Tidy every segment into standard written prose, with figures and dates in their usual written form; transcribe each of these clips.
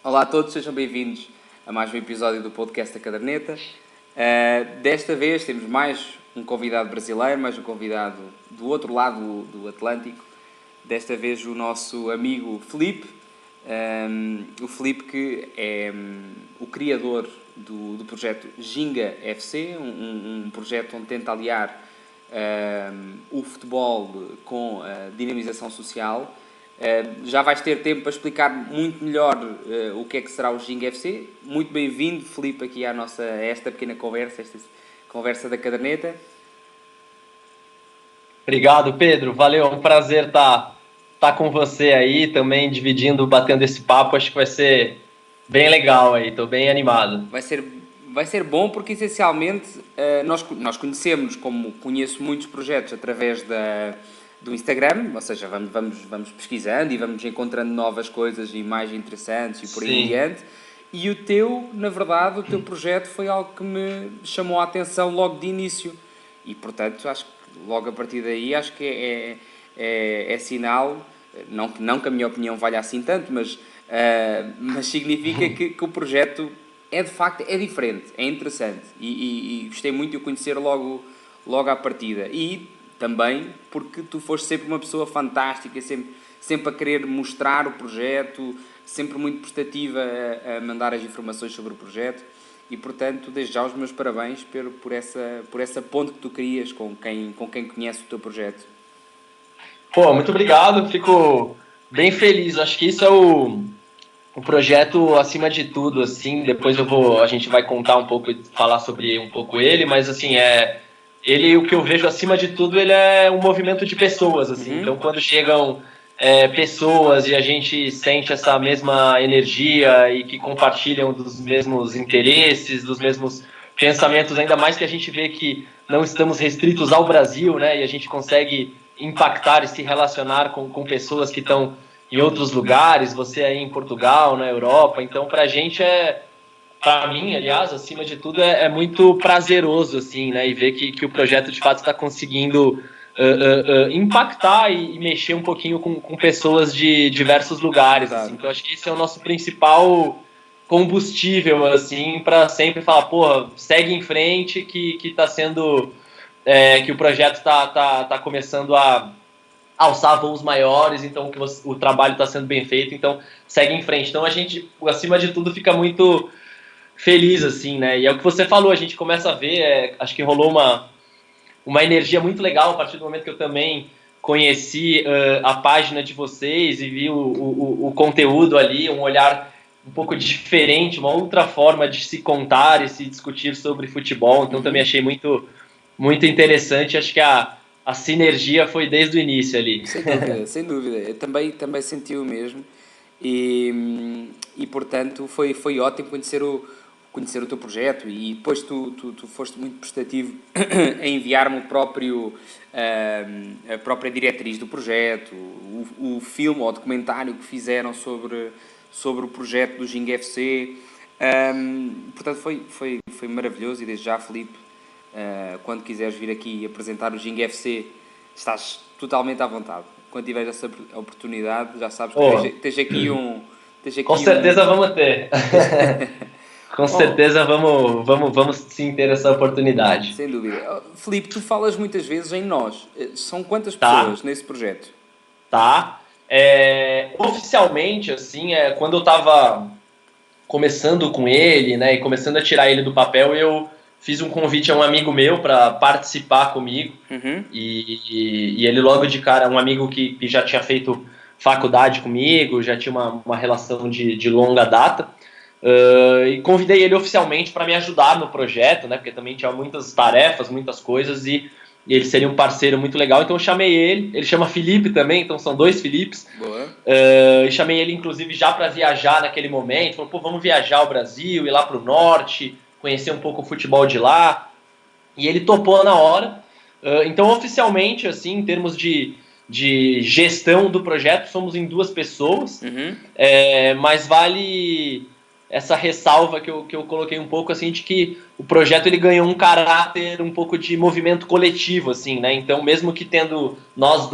Olá a todos, sejam bem-vindos a mais um episódio do podcast da Caderneta. Desta vez temos mais um convidado brasileiro, mais um convidado do outro lado do Atlântico. Desta vez o nosso amigo Filipe. O Filipe que é o criador do projeto Ginga FC, um projeto onde tenta aliar o futebol com a dinamização social. Já vais ter tempo para explicar muito melhor o que é que será o Ginga FC. Muito bem-vindo, Filipe, aqui a esta pequena conversa, esta conversa da Caderneta. Obrigado, Pedro. Valeu, é um prazer estar com você aí também, batendo esse papo. Acho que vai ser bem legal aí, estou bem animado. Vai ser bom porque, essencialmente, nós conhecemos, como conheço muitos projetos através do Instagram, ou seja, vamos pesquisando e vamos encontrando novas coisas e mais interessantes e por aí em diante. E o teu, na verdade, o teu projeto foi algo que me chamou a atenção logo de início. E, portanto, acho que logo a partir daí, acho que é sinal, não que a minha opinião valha assim tanto, mas significa que o projeto de facto, é diferente, é interessante. E gostei muito de o conhecer logo à partida. E também porque tu foste sempre uma pessoa fantástica, sempre a querer mostrar o projeto, sempre muito prestativa a mandar as informações sobre o projeto. E, portanto, desde já os meus parabéns por essa ponte que tu crias com quem conhece o teu projeto. Pô, muito obrigado, fico bem feliz. Acho que isso é o projeto, acima de tudo, assim. Depois a gente vai contar um pouco, falar sobre um pouco ele, mas assim, ele, o que eu vejo acima de tudo, ele é um movimento de pessoas, assim. Então, quando chegam pessoas e a gente sente essa mesma energia e que compartilham dos mesmos interesses, dos mesmos pensamentos, ainda mais que a gente vê que não estamos restritos ao Brasil, né? E a gente consegue impactar e se relacionar com pessoas que estão em outros lugares, você aí em Portugal, na Europa. Então, pra gente para mim, aliás, acima de tudo, é muito prazeroso, assim, né? E ver que o projeto, de fato, está conseguindo impactar e mexer um pouquinho com pessoas de diversos lugares, assim. Então, acho que esse é o nosso principal combustível, assim, para sempre falar, porra, segue em frente, que tá sendo... que o projeto tá começando a alçar voos maiores, então que o trabalho está sendo bem feito, então segue em frente. Então a gente, acima de tudo, fica muito feliz, assim, né? E é o que você falou, a gente começa a ver, acho que rolou uma energia muito legal a partir do momento que eu também conheci a página de vocês e vi o conteúdo ali, um olhar um pouco diferente, uma outra forma de se contar e se discutir sobre futebol, então também achei muito, muito interessante, acho que a sinergia foi desde o início ali. Sem dúvida, sem dúvida. Eu também senti o mesmo e portanto foi ótimo conhecer o teu projeto e depois tu foste muito prestativo em enviar-me a própria diretriz do projeto, o filme ou documentário que fizeram sobre o projeto do Ginga FC. Portanto foi maravilhoso e desde já, Filipe, quando quiseres vir aqui apresentar o Ginga FC, estás totalmente à vontade. Quando tiveres essa oportunidade, já sabes que tens aqui um... Com certeza vamos ter. Com certeza vamos sim ter essa oportunidade. Sem dúvida. Filipe, tu falas muitas vezes em nós. São quantas pessoas nesse projeto? Oficialmente, assim, quando eu estava começando com ele, né, e começando a tirar ele do papel, eu fiz um convite a um amigo meu para participar comigo. E ele logo de cara, um amigo que já tinha feito faculdade comigo, já tinha uma relação de longa data, e convidei ele oficialmente para me ajudar no projeto, né, porque também tinha muitas tarefas, muitas coisas, e ele seria um parceiro muito legal, então eu chamei ele chama Felipe também, então são dois Filipes. E chamei ele inclusive já para viajar naquele momento, falou, pô, vamos viajar ao Brasil, ir lá para o norte, conhecer um pouco o futebol de lá, e ele topou na hora. Então, oficialmente, assim, em termos de gestão do projeto, somos em 2 pessoas, mas vale essa ressalva que eu coloquei um pouco, assim, de que o projeto ele ganhou um caráter um pouco de movimento coletivo, assim, né? Então, mesmo que tendo nós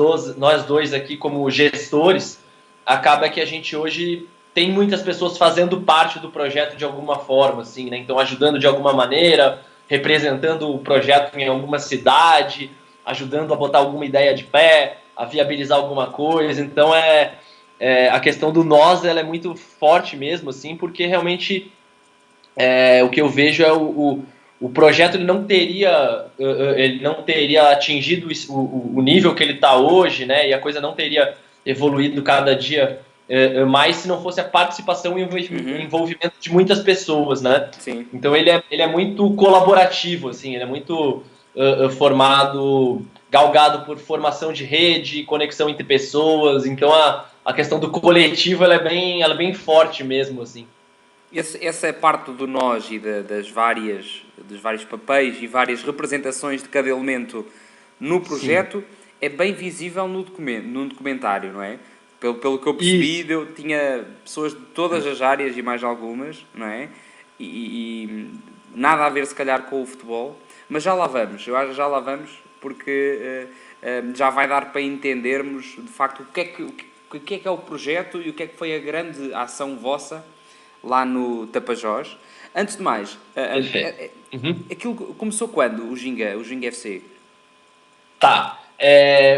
dois aqui como gestores, acaba que a gente hoje tem muitas pessoas fazendo parte do projeto de alguma forma, assim, né? Então ajudando de alguma maneira, representando o projeto em alguma cidade, ajudando a botar alguma ideia de pé, a viabilizar alguma coisa. Então a questão do nós, ela é muito forte mesmo, assim, porque realmente o que eu vejo é o projeto ele não teria atingido o nível que ele está hoje, né? E a coisa não teria evoluído cada dia mais se não fosse a participação e o envolvimento de muitas pessoas, né? Sim. Então ele é muito colaborativo, assim, ele é muito formado, galgado por formação de rede, conexão entre pessoas. Então a questão do coletivo ela é bem forte mesmo, assim. Essa é parte do nós e dos vários papéis e várias representações de cada elemento no projeto. Sim. É bem visível no documentário, não é? Pelo que eu percebi, tinha pessoas de todas as áreas e mais algumas, não é? E nada a ver, se calhar, com o futebol. Mas já lá vamos, porque já vai dar para entendermos, de facto, o que é o projeto e o que é que foi a grande ação vossa lá no Tapajós. Antes de mais, aquilo começou quando, o Ginga FC? Tá.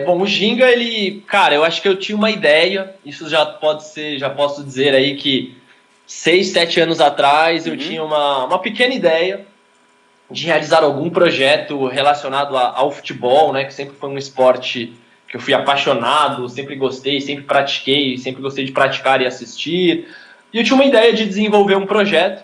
Bom, o Ginga, cara, eu acho que eu tinha uma ideia, isso já posso dizer aí que 6, 7 anos atrás eu tinha uma pequena ideia de realizar algum projeto relacionado ao futebol, né, que sempre foi um esporte que eu fui apaixonado, sempre gostei, sempre pratiquei, sempre gostei de praticar e assistir. E eu tinha uma ideia de desenvolver um projeto.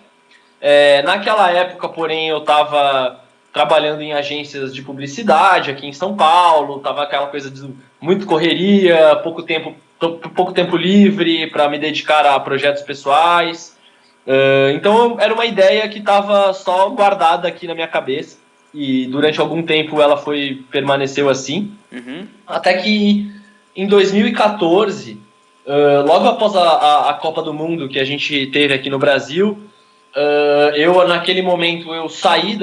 Naquela época, porém, eu estava trabalhando em agências de publicidade aqui em São Paulo, estava aquela coisa de muito correria, pouco tempo livre para me dedicar a projetos pessoais. Então era uma ideia que estava só guardada aqui na minha cabeça e durante algum tempo ela permaneceu assim, até que em 2014, logo após a Copa do Mundo que a gente teve aqui no Brasil, eu naquele momento eu saí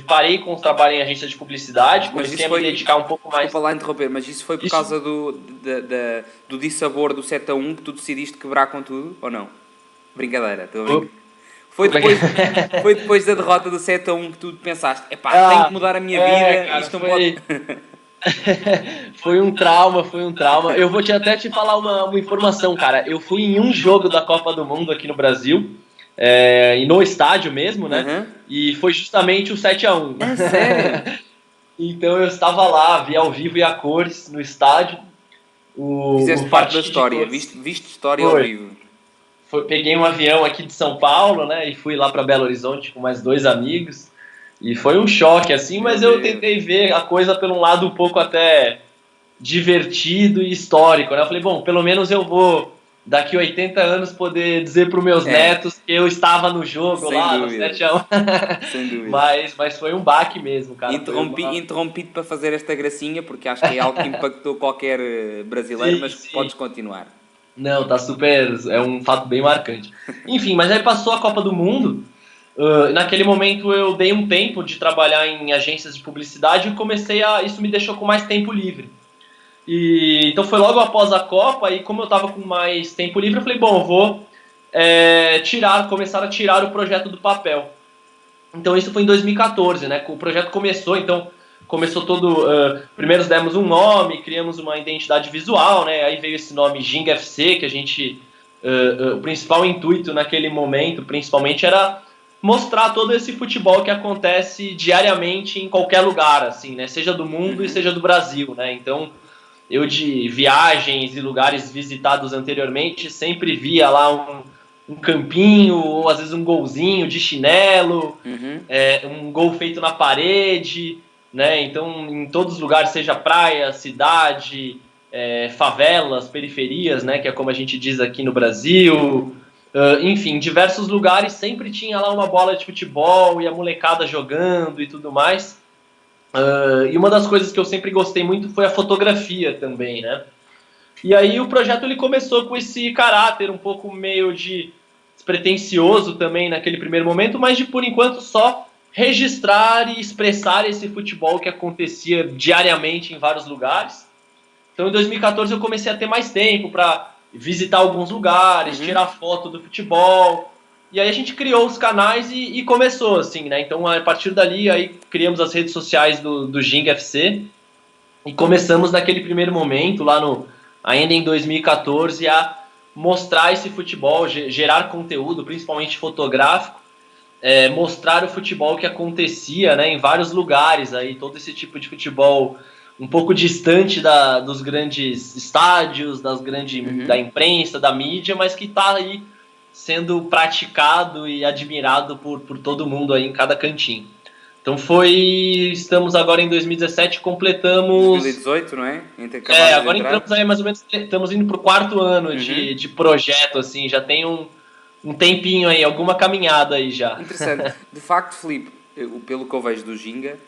parei com o trabalho em agência de publicidade, comecei a me dedicar um pouco mais. Desculpa lá interromper, mas isso foi por causa do dissabor do 7-1 que tu decidiste quebrar com tudo, ou não? Brincadeira, estou a brincar. Foi depois da derrota do 7-1 que tu pensaste, tenho que mudar a minha vida, cara, isto não pode... Foi um trauma. Eu vou até te falar uma informação, cara. Eu fui em um jogo da Copa do Mundo aqui no Brasil, e no estádio mesmo, né? E foi justamente o 7-1. É sério? Então eu estava lá, vi ao vivo e a cores no estádio. Fizeste parte da história, viste história ao vivo. Peguei um avião aqui de São Paulo, né? E fui lá para Belo Horizonte com mais 2 amigos. E foi um choque, assim, mas eu tentei ver a coisa por um lado um pouco até divertido e histórico, né? Eu falei, bom, pelo menos eu vou, daqui a 80 anos, poder dizer para os meus netos que eu estava no jogo lá, no 7-1. Sem dúvida. Mas foi um baque mesmo, cara. Interrompi-te para fazer esta gracinha, porque acho que é algo que impactou qualquer brasileiro, mas podes continuar. Não, tá super... É um fato bem marcante. Enfim, mas aí passou a Copa do Mundo. Naquele momento eu dei um tempo de trabalhar em agências de publicidade e isso me deixou com mais tempo livre. Então foi logo após a Copa, e como eu estava com mais tempo livre, eu falei, bom, eu vou começar a tirar o projeto do papel. Então isso foi em 2014, né? O projeto começou todo... primeiro demos um nome, criamos uma identidade visual, né? Aí veio esse nome Ginga FC, que a gente... o principal intuito naquele momento, principalmente, era mostrar todo esse futebol que acontece diariamente em qualquer lugar, assim, né? Seja do mundo e seja do Brasil, né? Então, eu de viagens e lugares visitados anteriormente, sempre via lá um campinho, ou às vezes um golzinho de chinelo, um gol feito na parede, né? Então, em todos os lugares, seja praia, cidade, favelas, periferias, né? Que é como a gente diz aqui no Brasil... enfim, diversos lugares sempre tinha lá uma bola de futebol e a molecada jogando e tudo mais. E uma das coisas que eu sempre gostei muito foi a fotografia também, né? E aí o projeto ele começou com esse caráter um pouco meio de despretensioso também naquele primeiro momento, mas de por enquanto só registrar e expressar esse futebol que acontecia diariamente em vários lugares. Então em 2014 eu comecei a ter mais tempo para visitar alguns lugares, tirar foto do futebol. E aí a gente criou os canais e começou, assim, né? Então, a partir dali, aí criamos as redes sociais do Ginga FC e começamos naquele primeiro momento, ainda em 2014, a mostrar esse futebol, gerar conteúdo, principalmente fotográfico, mostrar o futebol que acontecia, né, em vários lugares, aí, todo esse tipo de futebol um pouco distante dos grandes estádios, da imprensa, da mídia, mas que está aí sendo praticado e admirado por todo mundo aí em cada cantinho. Então estamos agora em 2017, completamos... 2018, não é? Agora entramos aí mais ou menos, estamos indo para o 4º ano de projeto, assim, já tem um tempinho aí, alguma caminhada aí já. Interessante. De facto, Filipe, pelo que eu vejo do Ginga,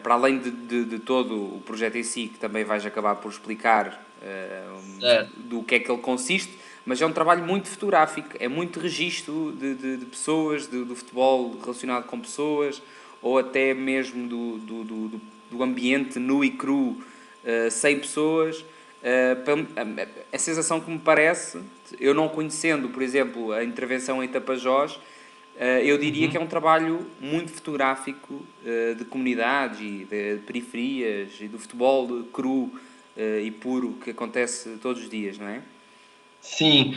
para além de todo o projeto em si, que também vais acabar por explicar do que é que ele consiste, mas é um trabalho muito fotográfico, é muito registro de pessoas, do futebol relacionado com pessoas, ou até mesmo do ambiente nu e cru, sem pessoas. A sensação que me parece, eu não conhecendo, por exemplo, a intervenção em Tapajós, eu diria que é um trabalho muito fotográfico de comunidades e de periferias e do futebol cru e puro que acontece todos os dias, não é? Sim,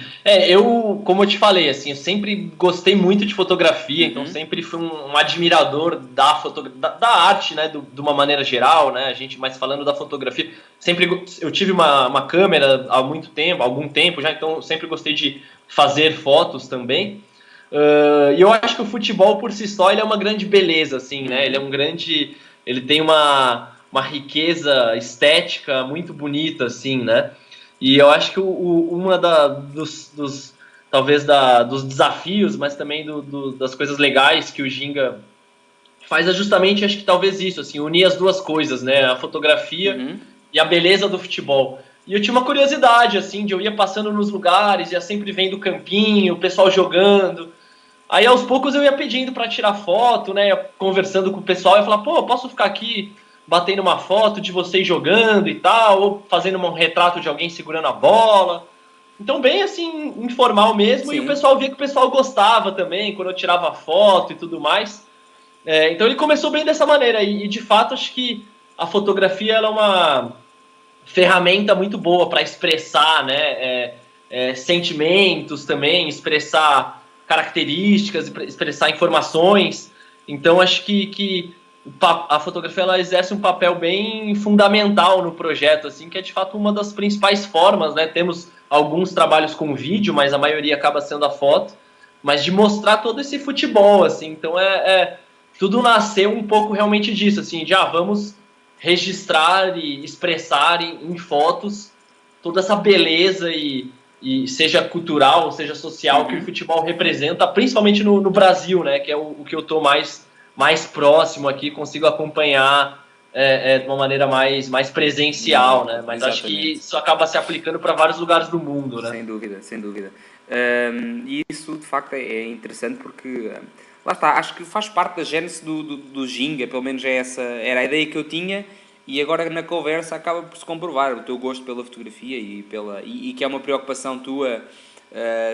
como eu te falei, assim, eu sempre gostei muito de fotografia, então sempre fui um admirador da arte, né, de uma maneira geral, né, mas falando da fotografia, eu tive uma câmera há algum tempo já, então sempre gostei de fazer fotos também, e eu acho que o futebol por si só ele é uma grande beleza, assim, né, ele tem uma riqueza estética muito bonita, assim, né. E eu acho que dos desafios, mas também das coisas legais que o Ginga faz é justamente, acho que talvez isso, assim, unir as duas coisas, né? A fotografia e a beleza do futebol. E eu tinha uma curiosidade, assim, eu ia passando nos lugares, ia sempre vendo o campinho, o pessoal jogando. Aí, aos poucos, eu ia pedindo para tirar foto, né? Conversando com o pessoal, eu falava, pô, posso ficar aqui batendo uma foto de vocês jogando e tal, ou fazendo um retrato de alguém segurando a bola. Então, bem assim, informal mesmo. Sim. E o pessoal via que o pessoal gostava também, quando eu tirava foto e tudo mais. Então, ele começou bem dessa maneira. E, de fato, acho que a fotografia ela é uma ferramenta muito boa para expressar, né, sentimentos também, expressar características, expressar informações. Então, acho que a fotografia ela exerce um papel bem fundamental no projeto, assim, que é de fato uma das principais formas, né? Temos alguns trabalhos com vídeo, mas a maioria acaba sendo a foto, mas de mostrar todo esse futebol, assim. Então tudo nasceu um pouco realmente disso, assim, de vamos registrar e expressar em fotos toda essa beleza e seja cultural, seja social, que o futebol representa, principalmente no Brasil, né? Que é o que eu estou mais próximo aqui, consigo acompanhar de uma maneira mais presencial, né? Mas exatamente. Acho que isso acaba se aplicando para vários lugares do mundo, né? Sem dúvida, sem dúvida. E isso, de facto, é interessante porque, lá está, acho que faz parte da gênese do Ginga, pelo menos era a ideia que eu tinha, e agora na conversa acaba por se comprovar o teu gosto pela fotografia e que é uma preocupação tua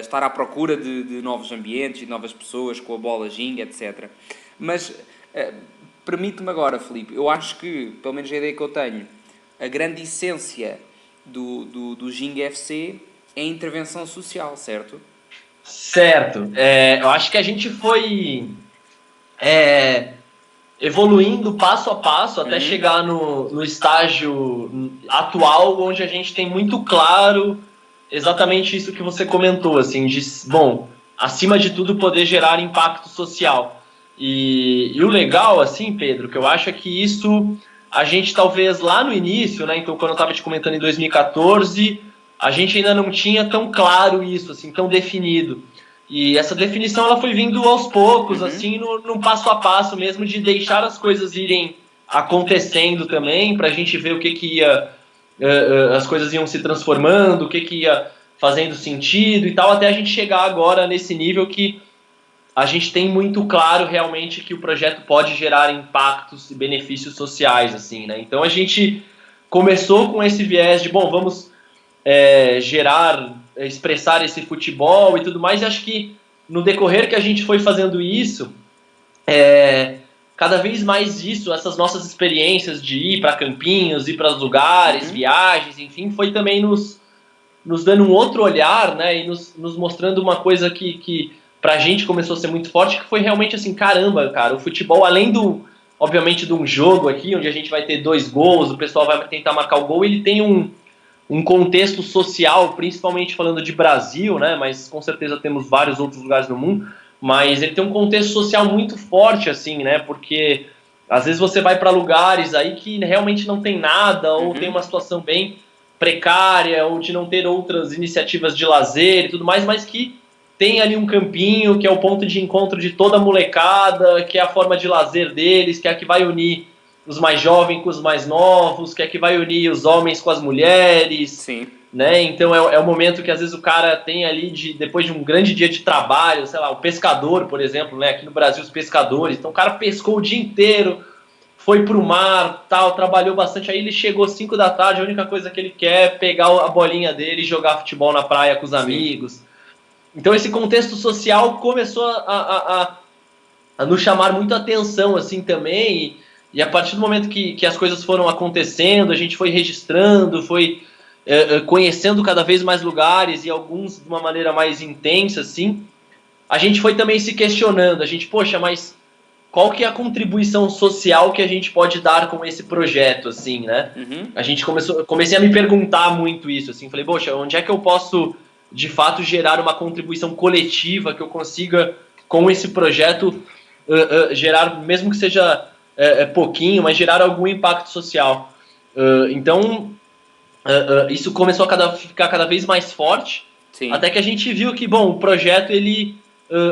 estar à procura de novos ambientes e novas pessoas com a bola Ginga, etc. Mas permite-me agora, Filipe, eu acho que, pelo menos a ideia que eu tenho, a grande essência do Ginga FC é a intervenção social, certo? Certo. Eu acho que a gente foi evoluindo passo a passo até chegar no estágio atual, onde a gente tem muito claro exatamente isso que você comentou, assim, acima de tudo poder gerar impacto social. E o legal, assim, Pedro, que eu acho é que isso a gente talvez lá no início, né, então quando eu estava te comentando em 2014, a gente ainda não tinha tão claro isso, assim, tão definido. E essa definição ela foi vindo aos poucos, assim, no passo a passo mesmo, de deixar as coisas irem acontecendo também, para a gente ver o que ia... as coisas iam se transformando, o que ia fazendo sentido e tal, até a gente chegar agora nesse nível que a gente tem muito claro realmente que o projeto pode gerar impactos e benefícios sociais, assim, né? Então a gente começou com esse viés de, vamos gerar expressar esse futebol e tudo mais, e acho que no decorrer que a gente foi fazendo isso, cada vez mais isso, essas nossas experiências de ir para Campinhos, ir para os lugares, viagens, enfim, foi também nos dando um outro olhar, né, e nos mostrando uma coisa que pra gente começou a ser muito forte, que foi realmente assim, caramba, cara, o futebol, além obviamente, de um jogo aqui, onde a gente vai ter 2 gols, o pessoal vai tentar marcar o gol, ele tem um contexto social, principalmente falando de Brasil, né, mas com certeza temos vários outros lugares no mundo, mas ele tem um contexto social muito forte, assim, né, porque às vezes você vai para lugares aí que realmente não tem nada, ou tem uma situação bem precária, ou de não ter outras iniciativas de lazer e tudo mais, mas que tem ali um campinho, que é o ponto de encontro de toda a molecada, que é a forma de lazer deles, que é a que vai unir os mais jovens com os mais novos, que é a que vai unir os homens com as mulheres. Sim. Né? Então é o momento que às vezes o cara tem ali, depois de um grande dia de trabalho, sei lá, o pescador, por exemplo, né? Aqui no Brasil os pescadores, então o cara pescou o dia inteiro, foi pro mar, tal, trabalhou bastante, aí ele chegou 5 da tarde, a única coisa que ele quer é pegar a bolinha dele e jogar futebol na praia com os amigos. Então esse contexto social começou a nos chamar muito a atenção assim também, e a partir do momento que as coisas foram acontecendo, a gente foi registrando, foi conhecendo cada vez mais lugares, e alguns de uma maneira mais intensa assim, a gente foi também se questionando, a gente, poxa, mas qual que é a contribuição social que a gente pode dar com esse projeto, assim, né? A gente comecei a me perguntar muito isso, assim, falei, poxa, onde é que eu posso de fato gerar uma contribuição coletiva, que eu consiga com esse projeto gerar, mesmo que seja pouquinho, mas gerar algum impacto social. Então isso começou a ficar cada vez mais forte. Sim. Até que a gente viu que, bom, o projeto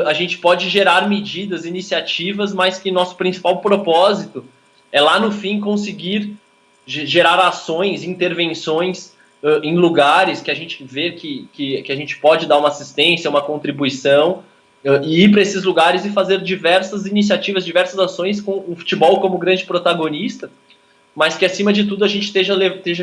a gente pode gerar medidas, iniciativas, mas que nosso principal propósito é lá no fim conseguir gerar ações, intervenções em lugares que a gente vê que a gente pode dar uma assistência, uma contribuição, e ir para esses lugares e fazer diversas iniciativas, diversas ações com o futebol como grande protagonista, mas que acima de tudo a gente esteja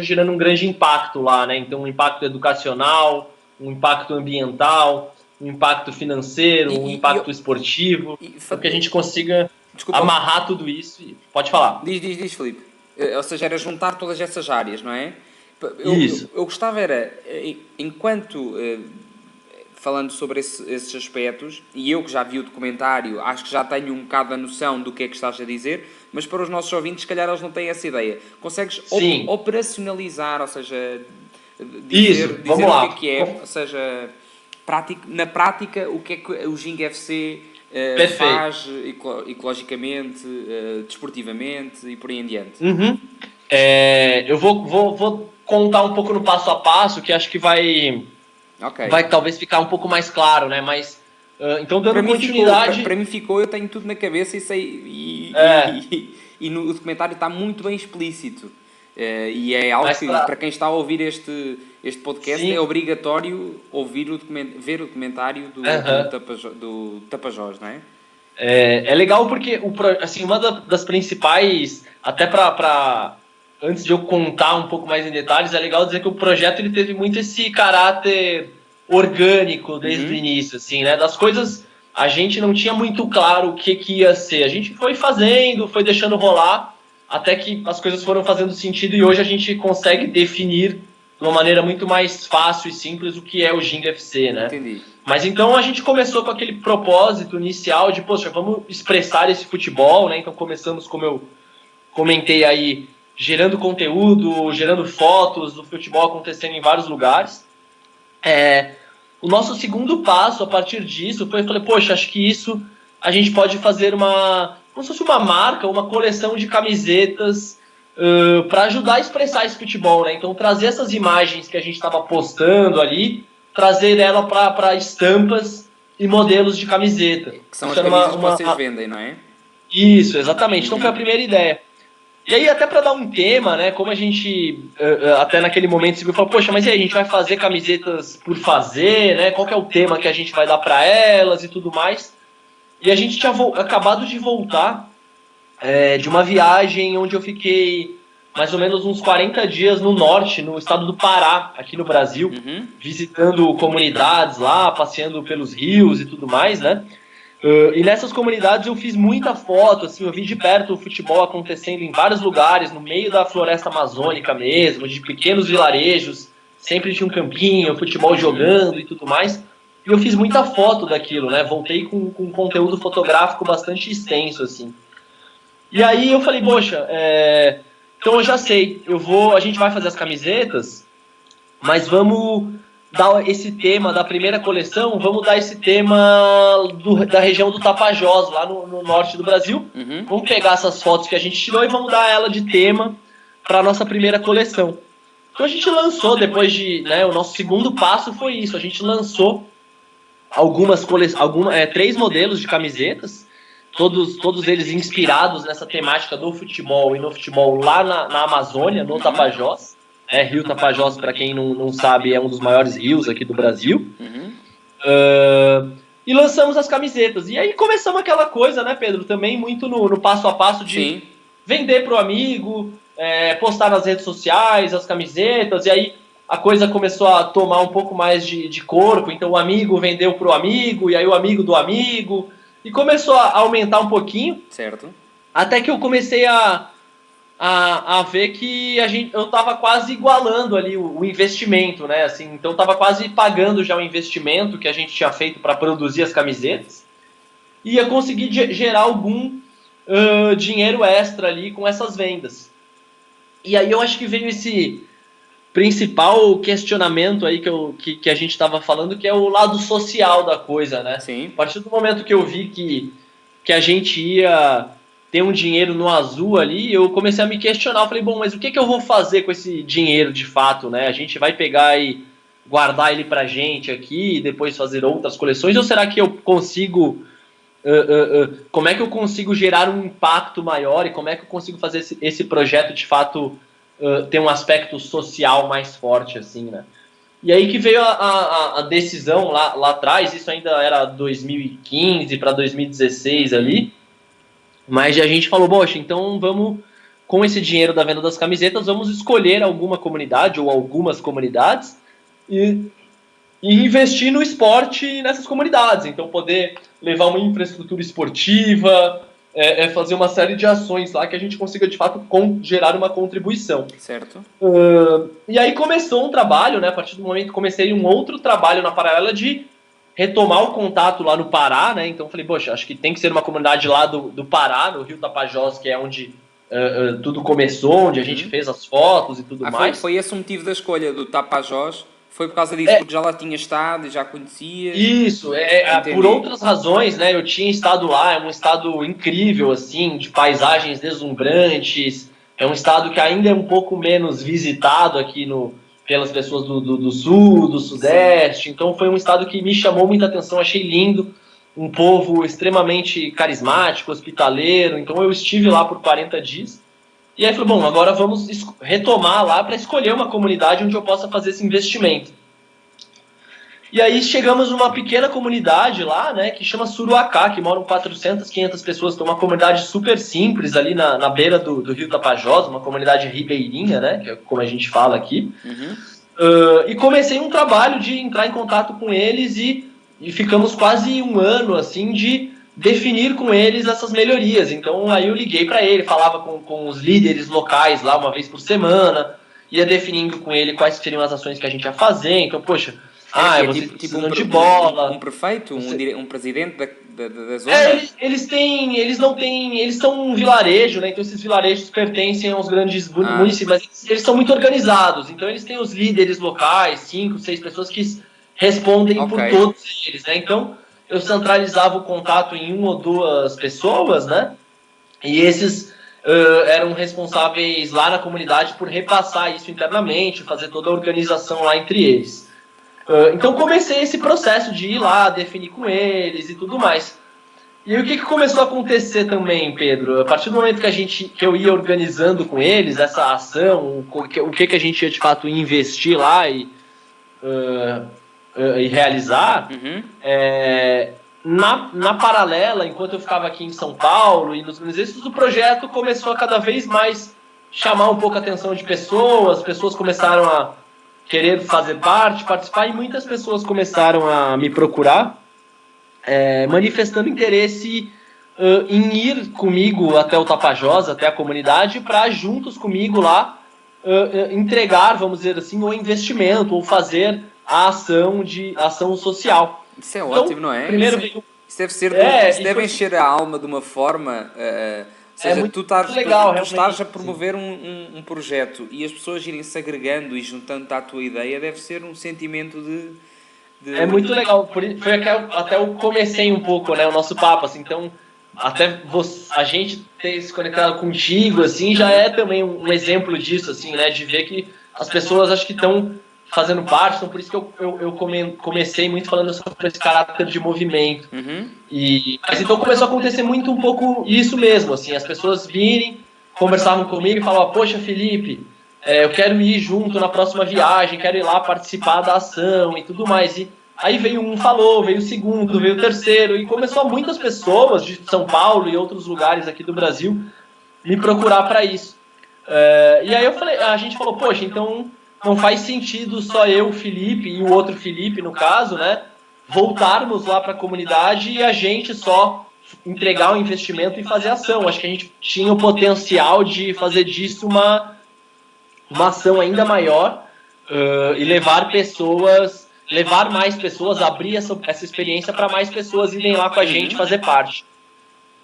gerando um grande impacto lá, né? Então um impacto educacional, um impacto ambiental, um impacto financeiro, um impacto esportivo, para que a gente consiga amarrar tudo isso. Pode falar. Diz, Filipe. Ou seja, era juntar todas essas áreas, não é? Isso. Eu gostava enquanto, falando sobre esses aspectos, e eu que já vi o documentário, acho que já tenho um bocado a noção do que é que estás a dizer, mas para os nossos ouvintes, se calhar eles não têm essa ideia. Consegues operacionalizar, ou seja, dizer o que é, ou seja, na prática, o que é que o Ginga FC faz ecologicamente, desportivamente e por aí em diante? Eu vou contar um pouco no passo a passo, que acho que vai talvez ficar um pouco mais claro, né? Mas então, dando continuidade... Para mim ficou, eu tenho tudo na cabeça e sei... E no documentário está muito bem explícito. E é algo que, para quem está a ouvir este podcast, é obrigatório ver o documentário do Tapajós, não é? É legal porque, assim, uma das principais... Até para antes de eu contar um pouco mais em detalhes, é legal dizer que o projeto ele teve muito esse caráter orgânico desde o início, assim, né? Das coisas, a gente não tinha muito claro o que ia ser. A gente foi fazendo, foi deixando rolar, até que as coisas foram fazendo sentido, e hoje a gente consegue definir de uma maneira muito mais fácil e simples o que é o Ginga FC, né? Entendi. Mas então a gente começou com aquele propósito inicial de, poxa, vamos expressar esse futebol, né? Então começamos, como eu comentei aí, gerando conteúdo, gerando fotos do futebol acontecendo em vários lugares. O nosso segundo passo, a partir disso, foi, eu falei, poxa, acho que isso a gente pode fazer como se fosse uma marca, uma coleção de camisetas para ajudar a expressar esse futebol, né? Então trazer essas imagens que a gente estava postando ali, trazer ela para estampas e modelos de camiseta. Que são as camisas que vocês vendem, não é? Isso, exatamente. Então foi a primeira ideia. E aí, até para dar um tema, né, como a gente, até naquele momento, se viu, falou, poxa, mas e aí, a gente vai fazer camisetas por fazer, né, qual que é o tema que a gente vai dar para elas e tudo mais. E a gente tinha acabado de voltar de uma viagem onde eu fiquei mais ou menos uns 40 dias no norte, no estado do Pará, aqui no Brasil, visitando comunidades lá, passeando pelos rios e tudo mais, né? E nessas comunidades eu fiz muita foto, assim, eu vi de perto o futebol acontecendo em vários lugares, no meio da floresta amazônica mesmo, de pequenos vilarejos, sempre tinha um campinho, futebol jogando e tudo mais. E eu fiz muita foto daquilo, né? Voltei com um conteúdo fotográfico bastante extenso, assim. E aí eu falei, poxa, então eu já sei, a gente vai fazer as camisetas, mas vamos dar esse tema da primeira coleção, vamos dar esse tema da região do Tapajós, lá no norte do Brasil. Vamos pegar essas fotos que a gente tirou e vamos dar ela de tema para a nossa primeira coleção. Então a gente lançou, depois de, né, o nosso segundo passo foi isso, a gente lançou três modelos de camisetas, todos eles inspirados nessa temática do futebol e no futebol lá na Amazônia, no Tapajós. Rio Tapajós, para quem não sabe, é um dos maiores rios aqui do Brasil. E lançamos as camisetas. E aí começamos aquela coisa, né, Pedro? Também muito no passo a passo de vender para o amigo, postar nas redes sociais as camisetas. E aí a coisa começou a tomar um pouco mais de corpo. Então o amigo vendeu para o amigo, e aí o amigo do amigo. E começou a aumentar um pouquinho. Certo. Até que eu comecei a ver que eu estava quase igualando ali o investimento, né? Assim, então eu estava quase pagando já o investimento que a gente tinha feito para produzir as camisetas e ia conseguir gerar algum dinheiro extra ali com essas vendas. E aí eu acho que veio esse principal questionamento aí que a gente estava falando, que é o lado social da coisa, né? Sim. A partir do momento que eu vi que a gente ia ter um dinheiro no azul ali, eu comecei a me questionar. Eu falei, bom, mas o que eu vou fazer com esse dinheiro de fato, né? A gente vai pegar e guardar ele pra gente aqui e depois fazer outras coleções? Ou será que eu consigo... como é que eu consigo gerar um impacto maior e como é que eu consigo fazer esse projeto de fato ter um aspecto social mais forte, assim, né? E aí que veio a decisão lá atrás, isso ainda era 2015 para 2016 ali, mas a gente falou, poxa, então vamos, com esse dinheiro da venda das camisetas, vamos escolher alguma comunidade ou algumas comunidades e investir no esporte nessas comunidades. Então poder levar uma infraestrutura esportiva, fazer uma série de ações lá que a gente consiga, de fato, gerar uma contribuição. Certo. E aí começou um trabalho, né? A partir do momento que comecei um outro trabalho na paralela de retomar o contato lá no Pará, né? Então falei, poxa, acho que tem que ser uma comunidade lá do Pará, no Rio Tapajós, que é onde tudo começou, onde a gente fez as fotos e tudo mais. Foi esse o motivo da escolha do Tapajós? Foi por causa disso, porque já lá tinha estado e já conhecia? Isso, por outras razões, né? Eu tinha estado lá, é um estado incrível, assim, de paisagens deslumbrantes, é um estado que ainda é um pouco menos visitado aqui pelas pessoas do sul, do sudeste, então foi um estado que me chamou muita atenção, achei lindo, um povo extremamente carismático, hospitaleiro, então eu estive lá por 40 dias, e aí falei, bom, agora vamos retomar lá para escolher uma comunidade onde eu possa fazer esse investimento. E aí chegamos numa pequena comunidade lá, né, que chama Suruacá, que moram 400, 500 pessoas, então uma comunidade super simples ali na beira do Rio Tapajós, uma comunidade ribeirinha, né, que é como a gente fala aqui. E comecei um trabalho de entrar em contato com eles e ficamos quase um ano, assim, de definir com eles essas melhorias. Então aí eu liguei para ele, falava com os líderes locais lá uma vez por semana, ia definindo com ele quais seriam as ações que a gente ia fazer. Então, poxa, vocês precisam de bola. Um prefeito, um presidente da zona? Eles são um vilarejo, né? Então esses vilarejos pertencem aos grandes municípios, mas eles são muito organizados. Então eles têm os líderes locais, 5, 6 pessoas que respondem por todos eles, né? Então eu centralizava o contato em 1 ou 2 pessoas, né? E esses eram responsáveis lá na comunidade por repassar isso internamente, fazer toda a organização lá entre eles. Então comecei esse processo de ir lá, definir com eles e tudo mais. E aí o que começou a acontecer também, Pedro? A partir do momento que eu ia organizando com eles essa ação, o que a gente ia de fato investir lá e realizar, na paralela, enquanto eu ficava aqui em São Paulo e nos grandes eixos, o projeto começou a cada vez mais chamar um pouco a atenção de pessoas, as pessoas começaram a querer fazer parte, participar, e muitas pessoas começaram a me procurar, manifestando interesse em ir comigo até o Tapajós, até a comunidade, para juntos comigo lá entregar, vamos dizer assim, o investimento, ou fazer a ação social. Isso é ótimo, não é? Primeiro, isso deve ser, isso deve encher a alma de uma forma... ou seja, tu estás a promover um projeto e as pessoas irem se agregando e juntando à tua ideia, deve ser um sentimento de... É muito legal. Foi até eu comecei um pouco, né, o nosso papo, assim, então até a gente ter se conectado contigo, assim, já é também um exemplo disso, assim, né, de ver que as pessoas acho que estão fazendo parte, então por isso que eu comecei muito falando sobre esse caráter de movimento. Mas então começou a acontecer muito um pouco isso mesmo, assim, as pessoas virem, conversavam comigo e falavam, poxa, Felipe, eu quero ir junto na próxima viagem, quero ir lá participar da ação e tudo mais. E aí veio um falou, veio o segundo, veio o terceiro, e começou muitas pessoas de São Paulo e outros lugares aqui do Brasil me procurar para isso. E aí a gente falou, poxa, então não faz sentido só eu, o Felipe, e o outro Felipe, no caso, né, voltarmos lá para a comunidade e a gente só entregar o investimento e fazer ação. Acho que a gente tinha o potencial de fazer disso uma ação ainda maior e levar mais pessoas, abrir essa experiência para mais pessoas irem lá com a gente fazer parte.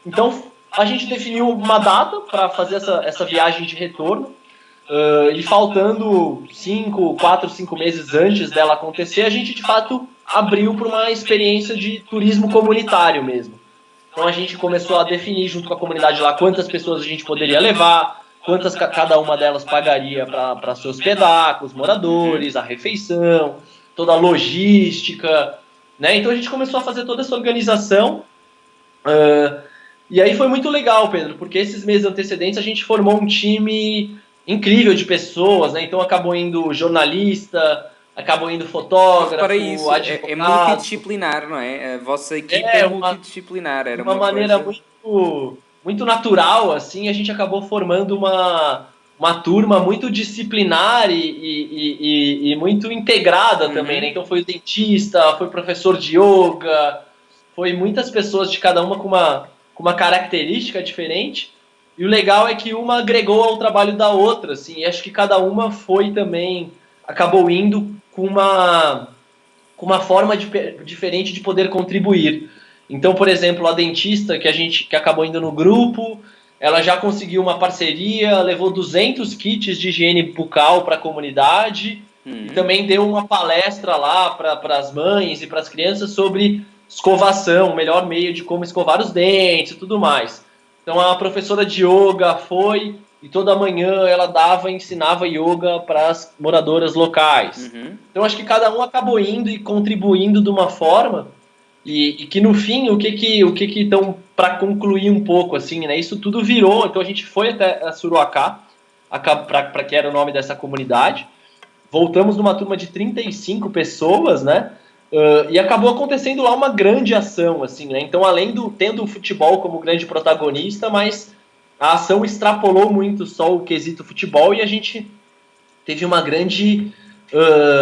Então, a gente definiu uma data para fazer essa viagem de retorno, e faltando 4, 5 meses antes dela acontecer, a gente de fato abriu para uma experiência de turismo comunitário mesmo. Então a gente começou a definir junto com a comunidade lá quantas pessoas a gente poderia levar, quantas cada uma delas pagaria para se hospedar, com os moradores, a refeição, toda a logística, né? Então a gente começou a fazer toda essa organização, e aí foi muito legal, Pedro, porque esses meses antecedentes a gente formou um time incrível de pessoas, né? Então acabou indo jornalista, acabou indo fotógrafo, para isso, advogado. É multidisciplinar, não é? A vossa equipe é multidisciplinar. Era uma maneira muito natural, assim, a gente acabou formando uma turma muito disciplinar e muito integrada também, né? Então foi o dentista, foi professor de yoga, foi muitas pessoas de cada uma com uma característica diferente. E o legal é que uma agregou ao trabalho da outra, assim, e acho que cada uma foi também, acabou indo com uma forma diferente de poder contribuir. Então, por exemplo, a dentista que acabou indo no grupo, ela já conseguiu uma parceria, levou 200 kits de higiene bucal para a comunidade, e também deu uma palestra lá para as mães e para as crianças sobre escovação, o melhor meio de como escovar os dentes e tudo mais. Então a professora de yoga foi e toda manhã ela ensinava yoga para as moradoras locais. Então acho que cada um acabou indo e contribuindo de uma forma e que no fim o que então para concluir um pouco assim, né? Isso tudo virou. Então a gente foi até a Suruacá, para que era o nome dessa comunidade. Voltamos numa turma de 35 pessoas, né? E acabou acontecendo lá uma grande ação, assim, né? Então, tendo o futebol como grande protagonista, mas a ação extrapolou muito só o quesito futebol e a gente teve uma grande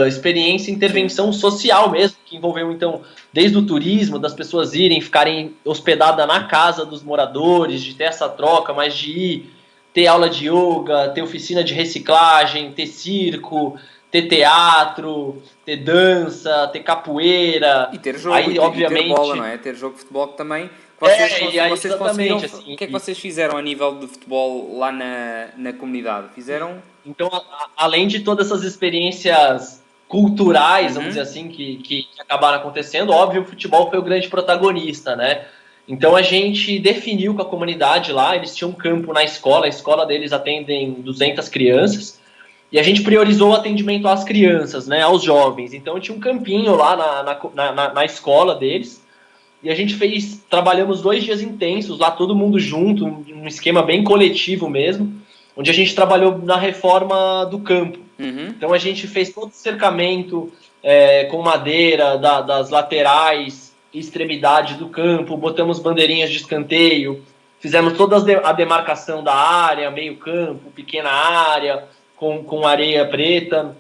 experiência, intervenção social mesmo, que envolveu, então, desde o turismo, das pessoas ficarem hospedadas na casa dos moradores, de ter essa troca, mas de ir, ter aula de yoga, ter oficina de reciclagem, ter circo, ter teatro, ter dança, ter capoeira. E ter jogo, aí, obviamente, ter bola, não é? Ter jogo de futebol também. Vocês conseguiram, assim, o que é que vocês fizeram a nível de futebol lá na comunidade? Fizeram? Então, além de todas essas experiências culturais, vamos dizer assim, que acabaram acontecendo, óbvio, o futebol foi o grande protagonista, né? Então a gente definiu com a comunidade lá, eles tinham um campo na escola, a escola deles atendem 200 crianças, e a gente priorizou o atendimento às crianças, né, aos jovens. Então tinha um campinho lá na escola deles, e a gente trabalhamos 2 dias intensos lá, todo mundo junto, um esquema bem coletivo mesmo, onde a gente trabalhou na reforma do campo. Então a gente fez todo o cercamento com madeira das laterais e extremidade do campo, botamos bandeirinhas de escanteio, fizemos toda a demarcação da área, meio campo, pequena área, com areia preta.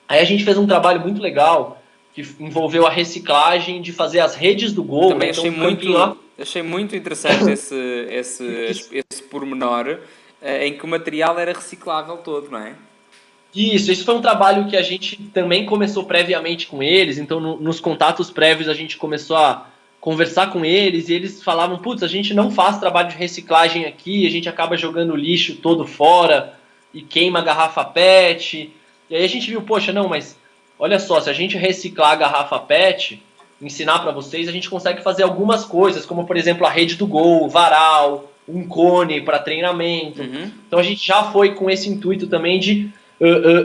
Aí a gente fez um trabalho muito legal, que envolveu a reciclagem de fazer as redes do gol. Também né? Então, achei muito interessante esse pormenor, em que o material era reciclável todo, não é? Isso foi um trabalho que a gente também começou previamente com eles, então nos contatos prévios a gente começou a conversar com eles e eles falavam, putz, a gente não faz trabalho de reciclagem aqui, a gente acaba jogando lixo todo fora e queima a garrafa PET. E aí a gente viu, poxa, não, mas olha só, se a gente reciclar a garrafa PET, ensinar para vocês, a gente consegue fazer algumas coisas, como por exemplo a rede do gol, varal, um cone para treinamento. Então a gente já foi com esse intuito também de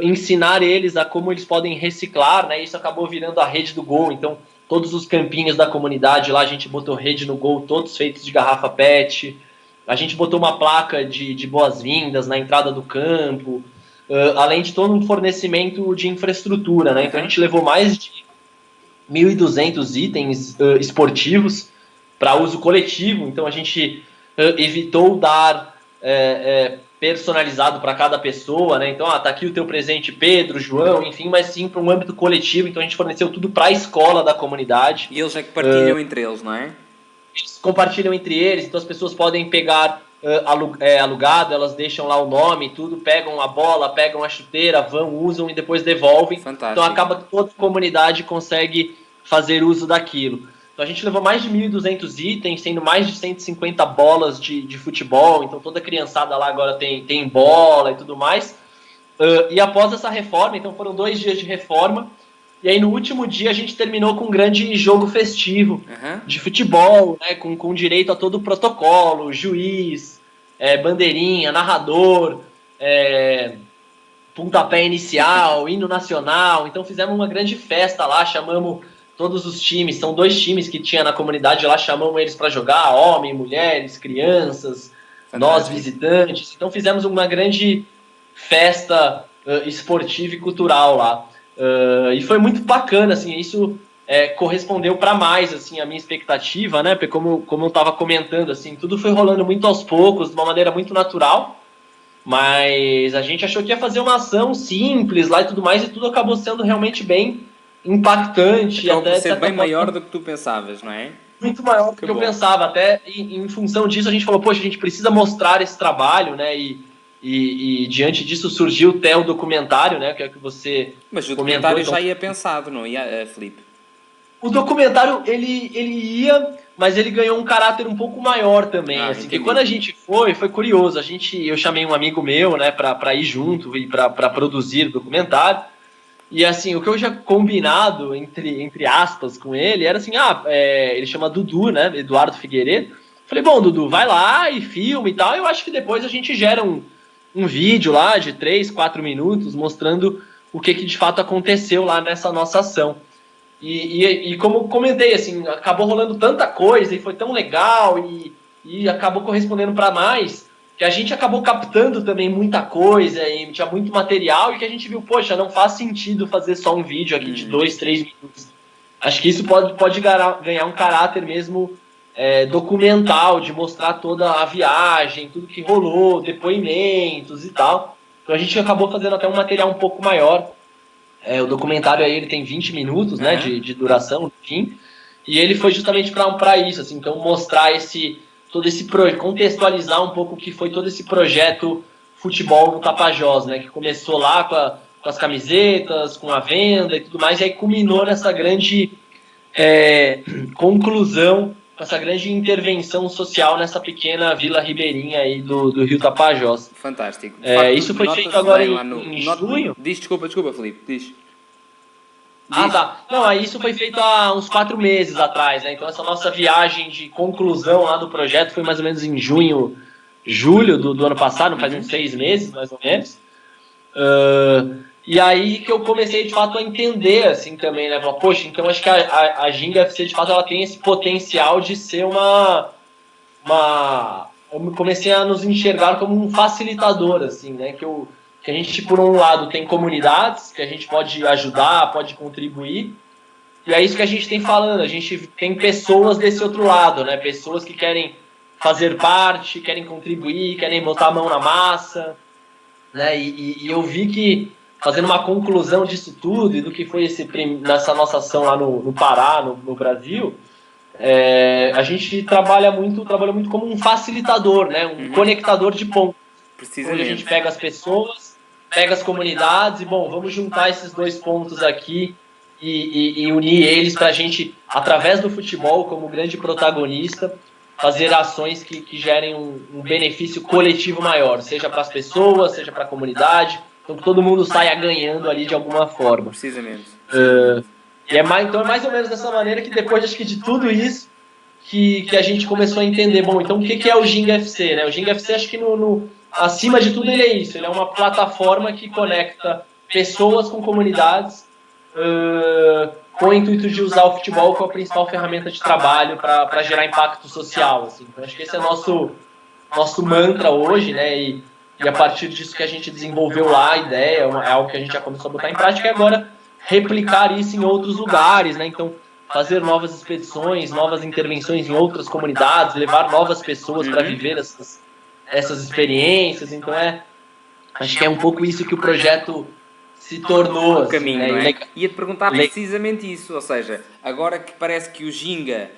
ensinar eles a como eles podem reciclar, né? Isso acabou virando a rede do gol. Então, todos os campinhos da comunidade lá, a gente botou rede no gol, todos feitos de garrafa PET. A gente botou uma placa de boas-vindas na entrada do campo, além de todo um fornecimento de infraestrutura, né? Então, a gente levou mais de 1.200 itens esportivos para uso coletivo. Então, a gente evitou dar personalizado para cada pessoa, né? Então, tá aqui o teu presente, Pedro, João, enfim, mas sim para um âmbito coletivo. Então, a gente forneceu tudo para a escola da comunidade. E eles é que partilham entre eles, não é? Eles compartilham entre eles, então as pessoas podem pegar alugado, elas deixam lá o nome, tudo, pegam a bola, pegam a chuteira, vão, usam e depois devolvem. Fantástico. Então, acaba que toda a comunidade consegue fazer uso daquilo. Então a gente levou mais de 1.200 itens, sendo mais de 150 bolas de futebol. Então toda criançada lá agora tem bola e tudo mais. E após essa reforma, então foram 2 dias de reforma. E aí no último dia a gente terminou com um grande jogo festivo de futebol, né, com direito a todo o protocolo, juiz, bandeirinha, narrador, pontapé inicial, hino nacional. Então fizemos uma grande festa lá, chamamos todos os times, são 2 times que tinha na comunidade lá, chamamos eles para jogar, homens, mulheres, crianças, nós visitantes. Então fizemos uma grande festa esportiva e cultural lá. E foi muito bacana, assim, isso correspondeu para mais, assim, a minha expectativa, né? Porque como eu estava comentando, assim, tudo foi rolando muito aos poucos, de uma maneira muito natural, mas a gente achou que ia fazer uma ação simples lá e tudo mais, e tudo acabou sendo realmente bem impactante. Acabou por ser bem maior do que tu pensavas, não é? Muito maior do que eu pensava. Até em função disso, a gente falou, poxa, a gente precisa mostrar esse trabalho, né? E diante disso surgiu até o documentário, né? Que é que você Mas o documentário já ia pensado, não ia, Filipe? O documentário, ele ia, mas ele ganhou um caráter um pouco maior também, assim, porque quando a gente foi curioso, eu chamei um amigo meu, né, pra ir junto e pra produzir o documentário. E assim, o que eu já combinado, entre aspas, com ele, era assim, ele chama Dudu, né, Eduardo Figueiredo. Falei, bom, Dudu, vai lá e filma e tal, eu acho que depois a gente gera um vídeo lá de 3, 4 minutos, mostrando o que de fato aconteceu lá nessa nossa ação. E como eu comentei, assim, acabou rolando tanta coisa e foi tão legal e acabou correspondendo para mais, que a gente acabou captando também muita coisa e tinha muito material e que a gente viu, poxa, não faz sentido fazer só um vídeo aqui de 2, 3 minutos. Acho que isso pode ganhar um caráter mesmo documental, de mostrar toda a viagem, tudo que rolou, depoimentos e tal. Então a gente acabou fazendo até um material um pouco maior. O documentário aí ele tem 20 minutos, né, de duração, enfim, e ele foi justamente para isso, assim, então mostrar todo esse projeto, contextualizar um pouco o que foi todo esse projeto futebol no Tapajós, né, que começou lá com as camisetas, com a venda e tudo mais, e aí culminou nessa grande conclusão, com essa grande intervenção social nessa pequena vila ribeirinha aí do Rio Tapajós. Fantástico. Isso foi feito agora em junho. Desculpa, Filipe, diz. Tá. Não, aí isso foi feito há uns 4 meses atrás, né? Então essa nossa viagem de conclusão lá do projeto foi mais ou menos em julho do ano passado, faz uns 6 meses, mais ou menos. E aí que eu comecei, de fato, a entender, assim, também, né? Poxa, então acho que a Ginga FC, de fato, ela tem esse potencial de ser eu comecei a nos enxergar como um facilitador, assim, né? Que a gente, por um lado, tem comunidades que a gente pode ajudar, pode contribuir, e é isso que a gente tem falando, a gente tem pessoas desse outro lado, né? Pessoas que querem fazer parte, querem contribuir, querem botar a mão na massa, né? E eu vi que, fazendo uma conclusão disso tudo e do que foi nessa nossa ação lá no Pará, no Brasil, a gente trabalhou muito como um facilitador, né? Um conectador de pontos. Onde a gente pega as pessoas, pega as comunidades e, bom, vamos juntar esses dois pontos aqui e unir eles para a gente, através do futebol, como grande protagonista, fazer ações que gerem um benefício coletivo maior, seja para as pessoas, seja para a comunidade, então que todo mundo saia ganhando ali de alguma forma. Precisamente. Então é mais ou menos dessa maneira que depois, acho que de tudo isso, que a gente começou a entender, bom, então o que é o Ginga FC, né? O Ginga FC, acho que acima de tudo ele é isso, ele é uma plataforma que conecta pessoas com comunidades, com o intuito de usar o futebol como a principal ferramenta de trabalho para gerar impacto social, assim. Então, acho que esse é nosso mantra hoje, né? E a partir disso que a gente desenvolveu lá a ideia, é algo que a gente já começou a botar em prática, e agora replicar isso em outros lugares, né? Então, fazer novas expedições, novas intervenções em outras comunidades, levar novas pessoas para viver essas experiências. Então, acho que é um pouco isso que o projeto se tornou. O caminho, assim, né? Ia-te perguntar precisamente isso, ou seja, agora que parece que o Ginga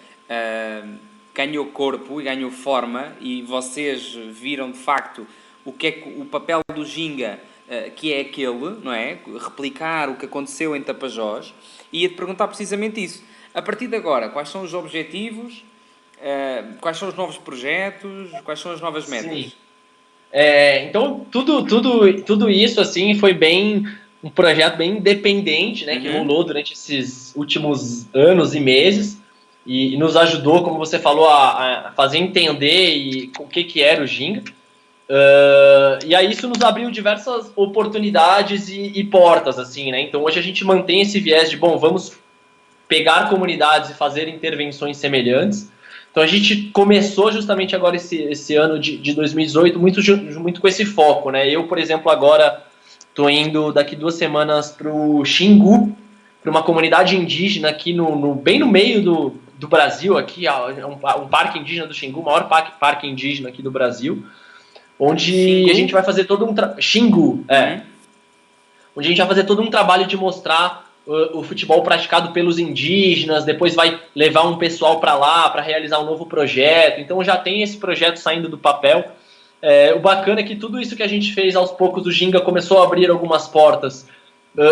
ganhou corpo e ganhou forma e vocês viram de facto o que é o papel do Ginga, que é aquele, não é? Replicar o que aconteceu em Tapajós, e ia-te perguntar precisamente isso. A partir de agora, quais são os objetivos, quais são os novos projetos, quais são as novas metas? Sim. Então, tudo isso assim, foi um projeto bem independente, né, que rolou durante esses últimos anos e meses e nos ajudou, como você falou, a fazer entender o que era o Ginga. E aí isso nos abriu diversas oportunidades e portas, assim, né? Então hoje a gente mantém esse viés de, bom, vamos pegar comunidades e fazer intervenções semelhantes. Então a gente começou justamente agora esse ano de 2018 muito com esse foco, né? Eu, por exemplo, agora estou indo daqui 2 semanas para o Xingu, para uma comunidade indígena aqui bem no meio do Brasil, aqui, um parque indígena do Xingu, o maior parque indígena aqui do Brasil, onde Xingu? A gente vai fazer todo Xingu, onde a gente vai fazer todo um trabalho de mostrar o futebol praticado pelos indígenas, depois vai levar um pessoal para lá para realizar um novo projeto. Então já tem esse projeto saindo do papel. O bacana é que tudo isso que a gente fez aos poucos, o Ginga começou a abrir algumas portas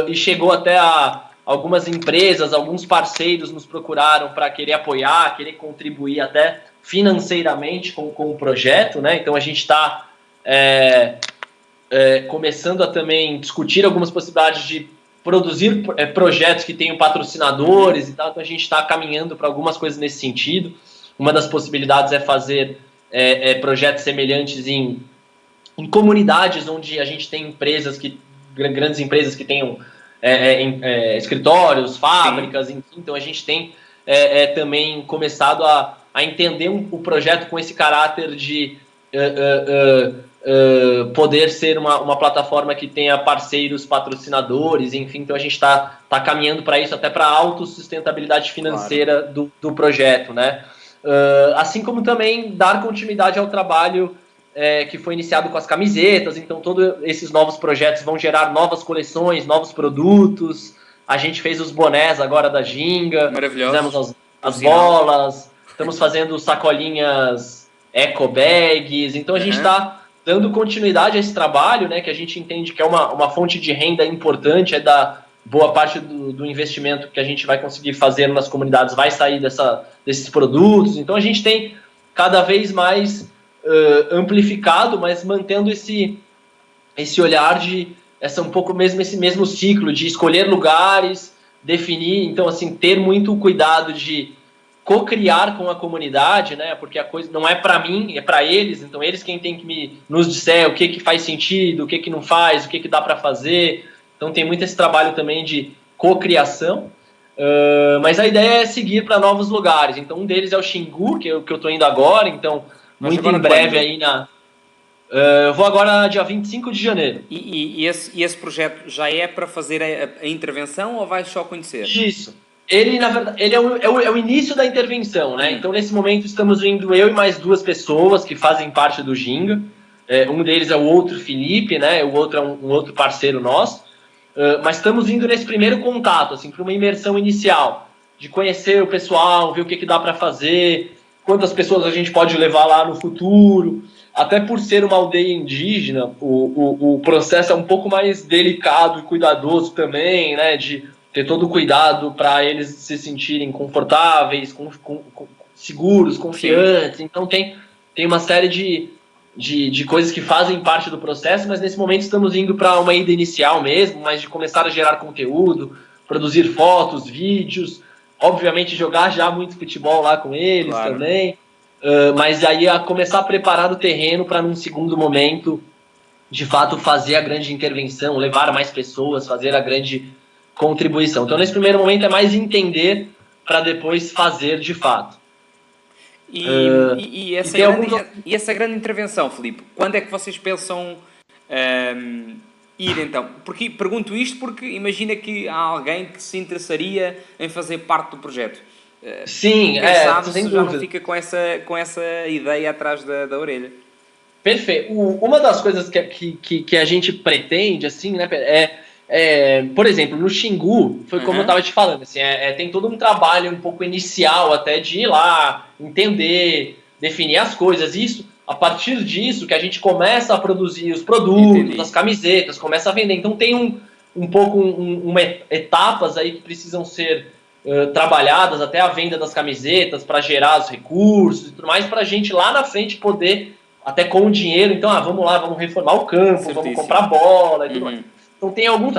e chegou até a algumas empresas, alguns parceiros nos procuraram para querer apoiar, querer contribuir até financeiramente com o projeto, né? Então a gente está começando a também discutir algumas possibilidades de produzir projetos que tenham patrocinadores e tal, então a gente está caminhando para algumas coisas nesse sentido. Uma das possibilidades é fazer projetos semelhantes em comunidades onde a gente tem grandes empresas que tenham escritórios, fábricas, enfim, então a gente tem também começado a entender o projeto com esse caráter de poder ser uma plataforma que tenha parceiros, patrocinadores, enfim, então a gente está caminhando para isso, até para a autossustentabilidade financeira do projeto, né? Assim como também dar continuidade ao trabalho que foi iniciado com as camisetas, então todos esses novos projetos vão gerar novas coleções, novos produtos. A gente fez os bonés agora da Ginga, fizemos as bolas, estamos fazendo sacolinhas eco bags, então a gente está dando continuidade a esse trabalho, né, que a gente entende que é uma fonte de renda importante, da boa parte do investimento que a gente vai conseguir fazer nas comunidades vai sair desses produtos. Então a gente tem cada vez mais amplificado, mas mantendo esse olhar um pouco mesmo esse mesmo ciclo de escolher lugares, definir, então assim, ter muito cuidado de co-criar com a comunidade, né? Porque a coisa não é para mim, é para eles. Então eles quem tem que nos disser o que faz sentido, o que não faz, o que dá para fazer. Então tem muito esse trabalho também de co-criação. Mas a ideia é seguir para novos lugares. Então um deles é o Xingu, que eu estou indo agora. Então muito em breve aí eu vou agora dia 25 de janeiro. E esse projeto já é para fazer a intervenção ou vais só conhecer? Isso. Ele, na verdade, ele é o início da intervenção, né? Então, nesse momento, estamos indo eu e mais 2 pessoas que fazem parte do Ginga. Um deles é o outro Felipe, né? O outro é um outro parceiro nosso. Mas estamos indo nesse primeiro contato, assim, para uma imersão inicial, de conhecer o pessoal, ver o que dá para fazer, quantas pessoas a gente pode levar lá no futuro. Até por ser uma aldeia indígena, o processo é um pouco mais delicado e cuidadoso também, né? De ter todo o cuidado para eles se sentirem confortáveis, seguros, confiantes. Sim. Então tem uma série de coisas que fazem parte do processo, mas nesse momento estamos indo para uma ida inicial mesmo, mas de começar a gerar conteúdo, produzir fotos, vídeos, obviamente jogar já muito futebol lá com eles, claro, também, mas aí a começar a preparar o terreno para num segundo momento, de fato, fazer a grande intervenção, levar mais pessoas, fazer a grande contribuição. Então, nesse primeiro momento é mais entender para depois fazer de fato. E essa grande intervenção, Filipe, quando é que vocês pensam ir então? Porque pergunto isto porque imagina que há alguém que se interessaria em fazer parte do projeto. Sim, quem sabe se já não fica com essa ideia atrás da orelha. Perfeito. Uma das coisas que a gente pretende, assim, né, por exemplo, no Xingu, foi como eu estava te falando, assim, tem todo um trabalho um pouco inicial até de ir lá, entender, definir as coisas. Isso, a partir disso, que a gente começa a produzir os produtos, Entendi. As camisetas, começa a vender. Então tem um pouco etapas aí que precisam ser trabalhadas até a venda das camisetas para gerar os recursos e tudo mais, para a gente lá na frente poder, até com o dinheiro, então, vamos lá, vamos reformar o campo, Certíssimo. Vamos comprar bola e tudo mais. Então tem algum...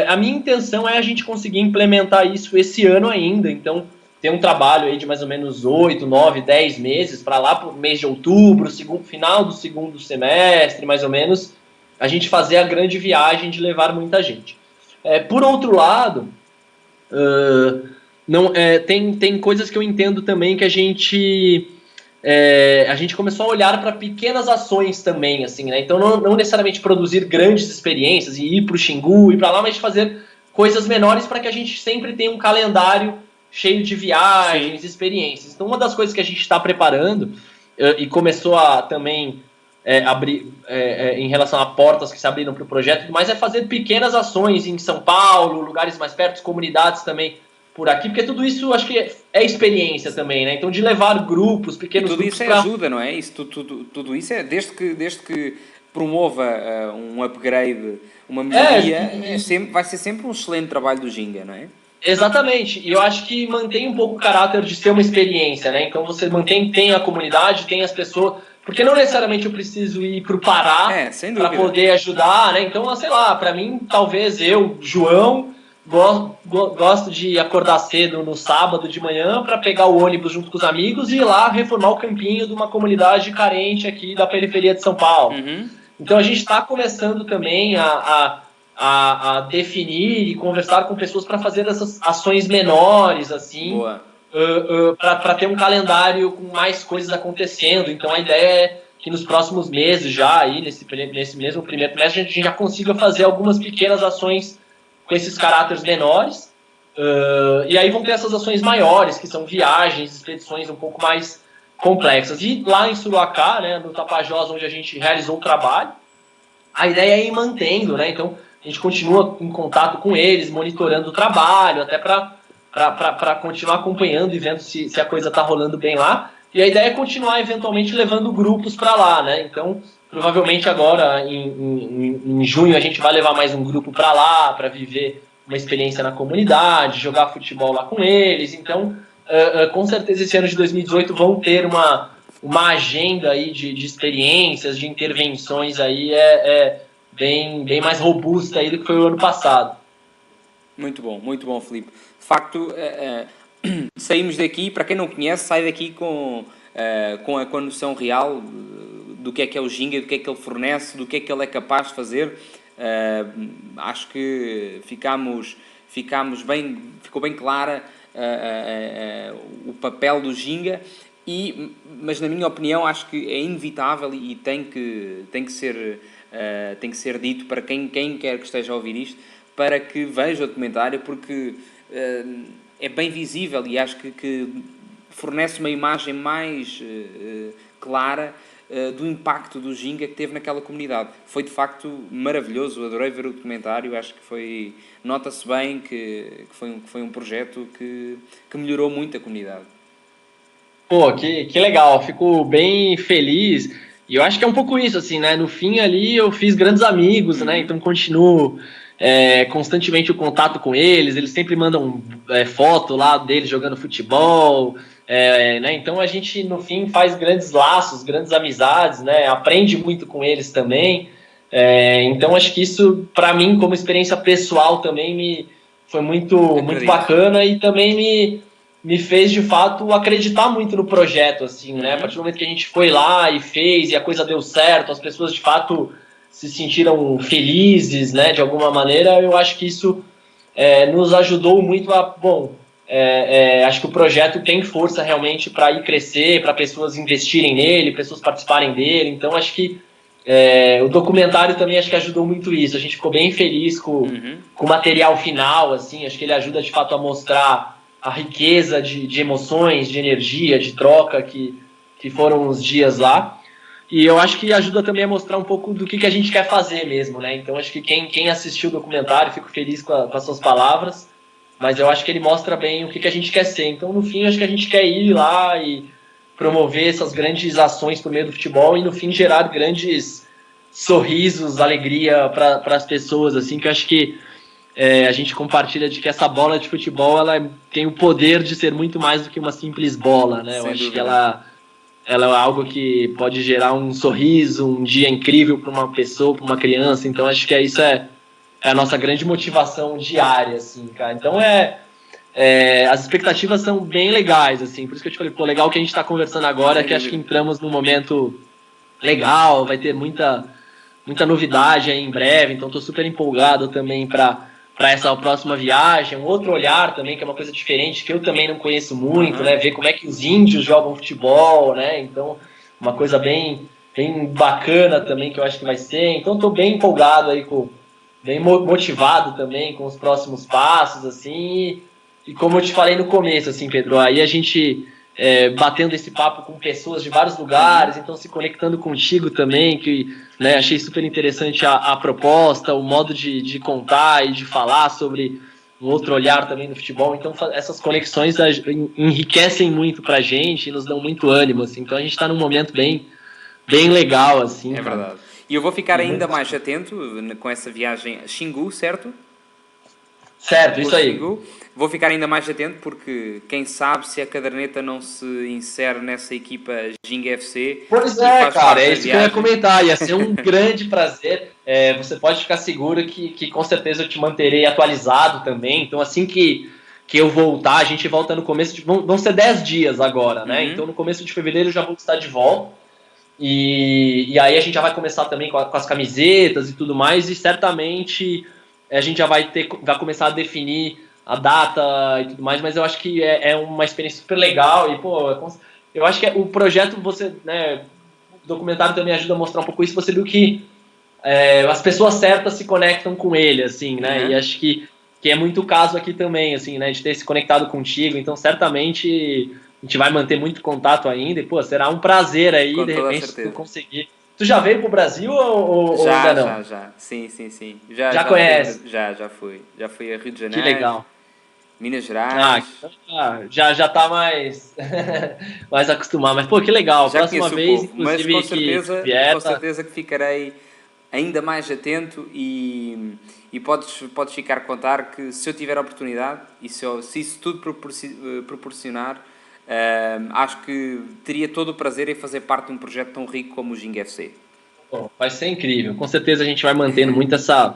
A minha intenção é a gente conseguir implementar isso esse ano ainda, então tem um trabalho aí de mais ou menos 8, 9, 10 meses, para lá para o mês de outubro, final do segundo semestre, mais ou menos, a gente fazer a grande viagem de levar muita gente. Por outro lado, tem coisas que eu entendo também que a gente começou a olhar para pequenas ações também, assim, né? Então não necessariamente produzir grandes experiências e ir para o Xingu, ir para lá, mas fazer coisas menores para que a gente sempre tenha um calendário cheio de viagens, Sim. experiências. Então uma das coisas que a gente está preparando e começou a também abrir em relação a portas que se abriram para o projeto, mas é fazer pequenas ações em São Paulo, lugares mais perto, comunidades também por aqui, porque tudo isso acho que é experiência também, né? Então de levar grupos, pequenos tudo grupos... Tudo isso ajuda, não é? Tudo isso é, desde que promova um upgrade, uma melhoria, vai ser sempre um excelente trabalho do Ginga, não é? Exatamente, e eu acho que mantém um pouco o caráter de ser uma experiência, né? Então você tem a comunidade, tem as pessoas, porque não necessariamente eu preciso ir para o Pará para poder ajudar, né? Então, sei lá, para mim, talvez eu, João, gosto de acordar cedo no sábado de manhã para pegar o ônibus junto com os amigos e ir lá reformar o campinho de uma comunidade carente aqui da periferia de São Paulo. Uhum. Então a gente está começando também a definir e conversar com pessoas para fazer essas ações menores, assim, para ter um calendário com mais coisas acontecendo. Então a ideia é que nos próximos meses já, aí, nesse mesmo primeiro trimestre, a gente já consiga fazer algumas pequenas ações com esses caráteres menores, e aí vão ter essas ações maiores, que são viagens, expedições um pouco mais complexas. E lá em Suruacá, né, no Tapajós, onde a gente realizou o trabalho, a ideia é ir mantendo, né? Então a gente continua em contato com eles, monitorando o trabalho, até para continuar acompanhando e vendo se a coisa está rolando bem lá. E a ideia é continuar eventualmente levando grupos para lá, né? Então, provavelmente agora em junho a gente vai levar mais um grupo para lá para viver uma experiência na comunidade, jogar futebol lá com eles. Então, com certeza esse ano de 2018 vão ter uma agenda aí de experiências, de intervenções aí bem mais robusta aí do que foi o ano passado. Muito bom, Filipe. De facto, saímos daqui, para quem não conhece, sai daqui com a noção real do que é o Ginga, do que é que ele fornece, do que é ele é capaz de fazer. Acho que ficou bem clara o papel do Ginga, mas na minha opinião acho que é inevitável e tem que ser dito para quem quer que esteja a ouvir isto, para que veja o documentário, porque é bem visível e acho que fornece uma imagem mais clara do impacto do Ginga que teve naquela comunidade. Foi de facto maravilhoso, adorei ver o documentário, acho que foi, nota-se bem que foi um projeto que melhorou muito a comunidade. Pô, que legal, fico bem feliz. E eu acho que é um pouco isso, assim, né? No fim ali eu fiz grandes amigos, né? Então continuo constantemente o contato com eles sempre mandam foto lá deles jogando futebol, né? Então a gente, no fim, faz grandes laços, grandes amizades, né? Aprende muito com eles também. Então acho que isso, para mim, como experiência pessoal também foi muito bacana e também me fez, de fato, acreditar muito no projeto, assim, né? A partir do momento que a gente foi lá e fez, e a coisa deu certo, as pessoas, de fato, se sentiram felizes, né? De alguma maneira, eu acho que isso nos ajudou muito acho que o projeto tem força realmente para ir crescer, para pessoas investirem nele, pessoas participarem dele, então acho que o documentário também acho que ajudou muito isso, a gente ficou bem feliz com o material final, assim, acho que ele ajuda, de fato, a mostrar a riqueza de emoções, de energia, de troca que foram os dias lá. E eu acho que ajuda também a mostrar um pouco do que a gente quer fazer mesmo, né? Então acho que quem assistiu o documentário, fico feliz com as suas palavras, mas eu acho que ele mostra bem o que a gente quer ser. Então, no fim, acho que a gente quer ir lá e promover essas grandes ações por meio do futebol e, no fim, gerar grandes sorrisos, alegria para as pessoas, assim, que eu acho que a gente compartilha de que essa bola de futebol ela tem o poder de ser muito mais do que uma simples bola, né? Eu acho que ela é algo que pode gerar um sorriso, um dia incrível para uma pessoa, para uma criança. Então acho que isso é a nossa grande motivação diária, assim, cara. Então as expectativas são bem legais, assim. Por isso que eu te falei, pô, legal que a gente está conversando agora, que acho que entramos num momento legal, vai ter muita novidade aí em breve. Então estou super empolgado também para essa próxima viagem, um outro olhar também, que é uma coisa diferente, que eu também não conheço muito, né? Ver como é que os índios jogam futebol, né? Então, uma coisa bem bacana também, que eu acho que vai ser. Então, estou bem empolgado aí, bem motivado também com os próximos passos, assim. E como eu te falei no começo, assim, Pedro, aí a gente batendo esse papo com pessoas de vários lugares, então se conectando contigo também, que achei super interessante a proposta, o modo de contar e de falar sobre um outro olhar também no futebol. Então essas conexões enriquecem muito pra gente e nos dão muito ânimo, assim. Então a gente está num momento bem legal, assim. É verdade. E eu vou ficar ainda mais atento com essa viagem a Xingu, certo? Certo, isso aí. Xingu. Vou ficar ainda mais atento porque quem sabe se a caderneta não se insere nessa equipa Ginga FC. Pois cara, é isso que eu ia comentar. Ia ser um grande prazer. Você pode ficar seguro que com certeza eu te manterei atualizado também. Então assim que eu voltar, a gente volta no começo, vão ser 10 dias agora, né? Então no começo de fevereiro eu já vou estar de volta. E aí a gente já vai começar também com as camisetas e tudo mais. E certamente a gente já vai começar a definir a data e tudo mais, mas eu acho que é uma experiência super legal e, pô, eu acho que o projeto, né, o documentário também ajuda a mostrar um pouco isso, você viu que as pessoas certas se conectam com ele, assim, né, e acho que é muito o caso aqui também, assim, né, de ter se conectado contigo, então certamente a gente vai manter muito contato ainda e, pô, será um prazer aí, de repente, se tu conseguir. Tu já veio pro Brasil ou ainda não? Já. Sim. Já conhece? Já fui. Já fui a Rio de Janeiro. Que legal. Minas Gerais. Já tá mais acostumado. Mas, pô, que legal. Já Próxima vez, inclusive, mas com certeza que ficarei ainda mais atento e podes ficar a contar que se eu tiver a oportunidade e se isso tudo proporcionar, acho que teria todo o prazer em fazer parte de um projeto tão rico como o Ginga FC. Bom, vai ser incrível. Com certeza a gente vai mantendo muito essa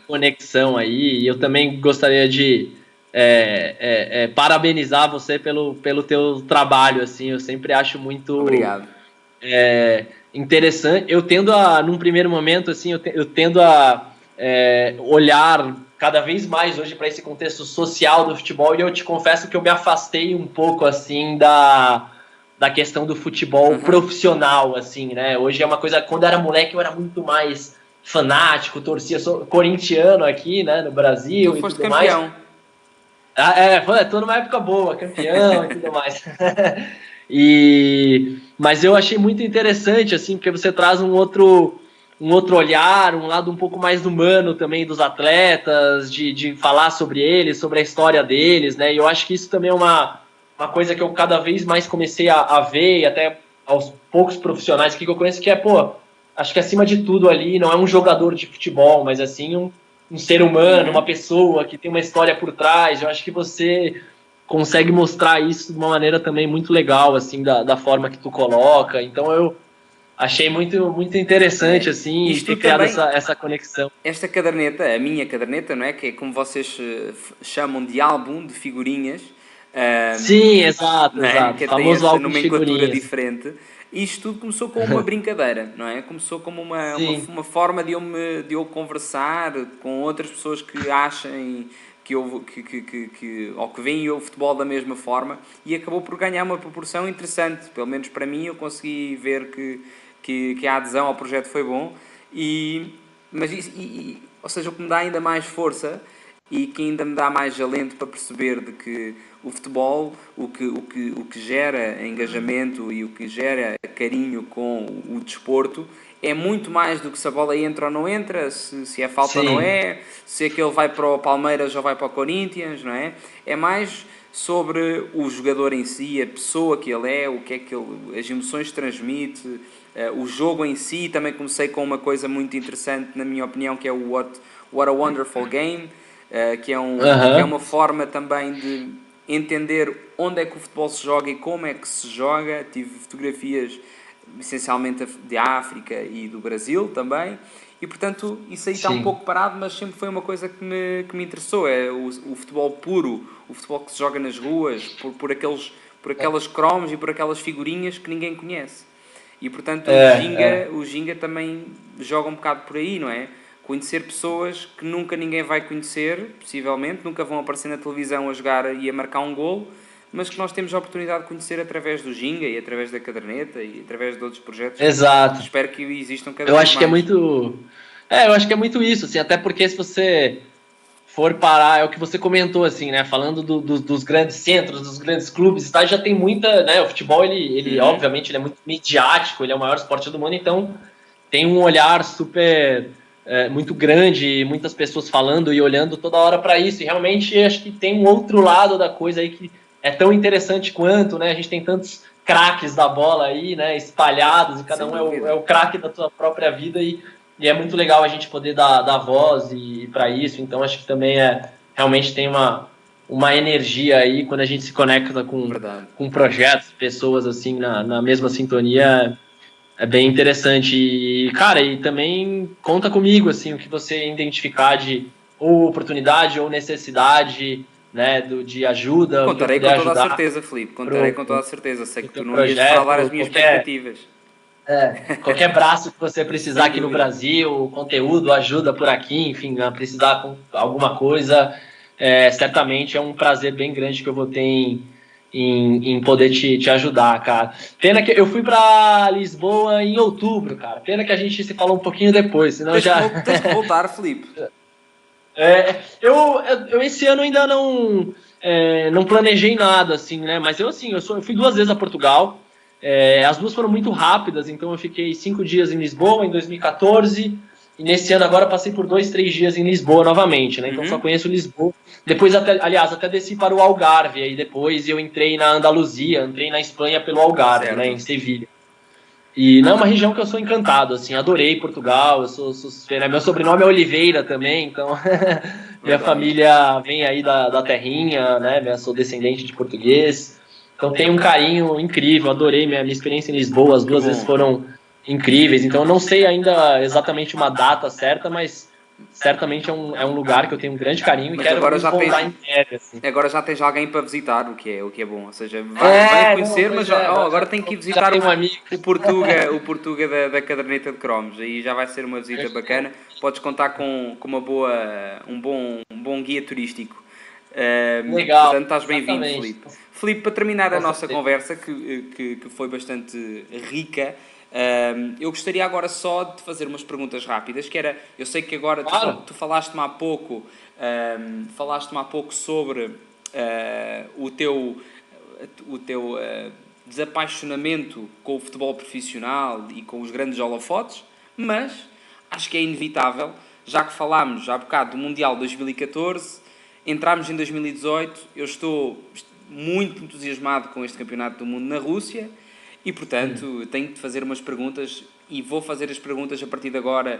conexão aí. E eu também gostaria de parabenizar você pelo teu trabalho. Assim, eu sempre acho muito Obrigado. interessante. Eu tendo num primeiro momento, assim, eu tendo a olhar cada vez mais hoje para esse contexto social do futebol, e eu te confesso que eu me afastei um pouco assim da questão do futebol profissional, assim, né? Hoje é uma coisa, quando eu era moleque eu era muito mais fanático, torcia, sou corintiano aqui, né, no Brasil. Tu foste campeão. Tô numa época boa, campeão e tudo mais. Mas eu achei muito interessante, assim, porque você traz um outro olhar, um lado um pouco mais humano também dos atletas, de falar sobre eles, sobre a história deles, né? E eu acho que isso também é uma coisa que eu cada vez mais comecei a ver, e até aos poucos profissionais que eu conheço, que é, pô, acho que acima de tudo ali não é um jogador de futebol, mas assim um ser humano, uma pessoa que tem uma história por trás. Eu acho que você consegue mostrar isso de uma maneira também muito legal, assim, da forma que tu coloca. Então eu achei muito interessante, É. assim, Isto ter criado também, essa conexão. esta caderneta, a minha caderneta, não é? Que é como vocês chamam de álbum de figurinhas, Sim, exato, não é? exato. Que tem Famoso essa álbum de nomenclatura figurinhas. diferente. Isto tudo começou com uma brincadeira, não é? Começou como Sim, uma forma de eu conversar com outras pessoas que achem ou que veem o futebol da mesma forma, e acabou por ganhar uma proporção interessante. Pelo menos para mim, eu consegui ver que a adesão ao projeto foi bom. Mas ou seja, o que me dá ainda mais força e que ainda me dá mais alento para perceber de que o futebol, o que gera engajamento e o que gera carinho com o desporto é muito mais do que se a bola entra ou não entra, se é falta ou não sim, é, se aquele vai para o Palmeiras ou vai para o Corinthians, não é? É mais sobre o jogador em si, a pessoa que ele é, o que é que ele, as emoções que transmite, o jogo em si. Também comecei com uma coisa muito interessante, na minha opinião, que é o What a Wonderful Game, que é aham, uma forma também de entender onde é que o futebol se joga e como é que se joga. Tive fotografias essencialmente de África e do Brasil também. E portanto, isso aí está um sim. pouco parado, mas sempre foi uma coisa que me interessou. É o futebol puro, o futebol que se joga nas ruas, por aquelas cromos e por aquelas figurinhas que ninguém conhece. E portanto É. o Ginga também joga um bocado por aí, não é? Conhecer pessoas que nunca ninguém vai conhecer, possivelmente, nunca vão aparecer na televisão a jogar e a marcar um golo, mas que nós temos a oportunidade de conhecer através do Ginga e através da caderneta e através de outros projetos que Exato. espero que existam cada Eu vez acho que é mais. muito. Eu acho que é muito isso, assim, até porque se você for parar, é o que você comentou, assim, né? Falando dos grandes centros, dos grandes clubes, tá? Já tem muita, né? O futebol, ele Uhum. obviamente, ele é muito midiático, ele é o maior esporte do mundo, então tem um olhar super muito grande, muitas pessoas falando e olhando toda hora para isso. E realmente acho que tem um outro lado da coisa aí que é tão interessante quanto, né? A gente tem tantos craques da bola aí, né? Espalhados, e cada Sem um dúvida. é o craque da sua própria vida e é muito legal a gente poder dar voz e para isso. Então acho que também realmente tem uma energia aí quando a gente se conecta Verdade. com projetos, pessoas assim na mesma sintonia. É bem interessante. E, cara, e também conta comigo, assim, o que você identificar de ou oportunidade ou necessidade, né, de ajuda, o que eu Contarei puder com toda a ajudar certeza, Filipe. Contarei pro, com toda a certeza. Sei pro que tu teu não ias defraudar as projeto, minhas expectativas. qualquer braço que você precisar Sem aqui no dúvida. Brasil, conteúdo, ajuda por aqui, enfim, a precisar com alguma coisa, certamente é um prazer bem grande que eu vou ter em poder te ajudar, cara. Pena que eu fui para Lisboa em outubro, cara. Pena que a gente se falou um pouquinho depois, senão já. Tens que voltar, Filipe. Eu esse ano ainda não planejei nada, assim, né? Mas eu fui 2 vezes a Portugal. As duas foram muito rápidas, então eu fiquei 5 dias em Lisboa em 2014. E nesse ano agora passei por 2, 3 dias em Lisboa novamente, né? Então só Uhum. conheço Lisboa. Depois, até desci para o Algarve, aí depois eu entrei na Andaluzia, entrei na Espanha pelo Algarve, né? Certo. Em Sevilha. E não é uma região que eu sou encantado, assim, adorei Portugal, eu sou suspeito, meu sobrenome é Oliveira também, então minha Verdade. família vem aí da terrinha, né, sou descendente de português, então tenho um carinho incrível, adorei minha experiência em Lisboa, as Que 2 vezes bom. foram incríveis, então eu não sei ainda exatamente uma data certa, mas certamente é um lugar que eu tenho um grande carinho e Mas quero muito voltar em breve, assim. agora já tens alguém para visitar, o que é bom. Ou seja, vai Não, conhecer, mas pois é, agora agora tem que ir já visitar tenho um amigo. O Portuga da caderneta de cromos. Aí já vai ser uma visita bacana. Podes contar com um bom guia turístico. Legal, Portanto, estás bem-vindo, exatamente, Filipe. Filipe, para terminar a com nossa certeza. conversa, que foi bastante rica, eu gostaria agora só de fazer umas perguntas rápidas, que era, eu sei que agora Claro. tu falaste-me há pouco sobre o teu desapaixonamento com o futebol profissional e com os grandes holofotes, mas acho que é inevitável, já que falámos há bocado do Mundial 2014, entramos em 2018, eu estou muito entusiasmado com este Campeonato do Mundo na Rússia e, portanto, tenho de fazer umas perguntas e vou fazer as perguntas a partir de agora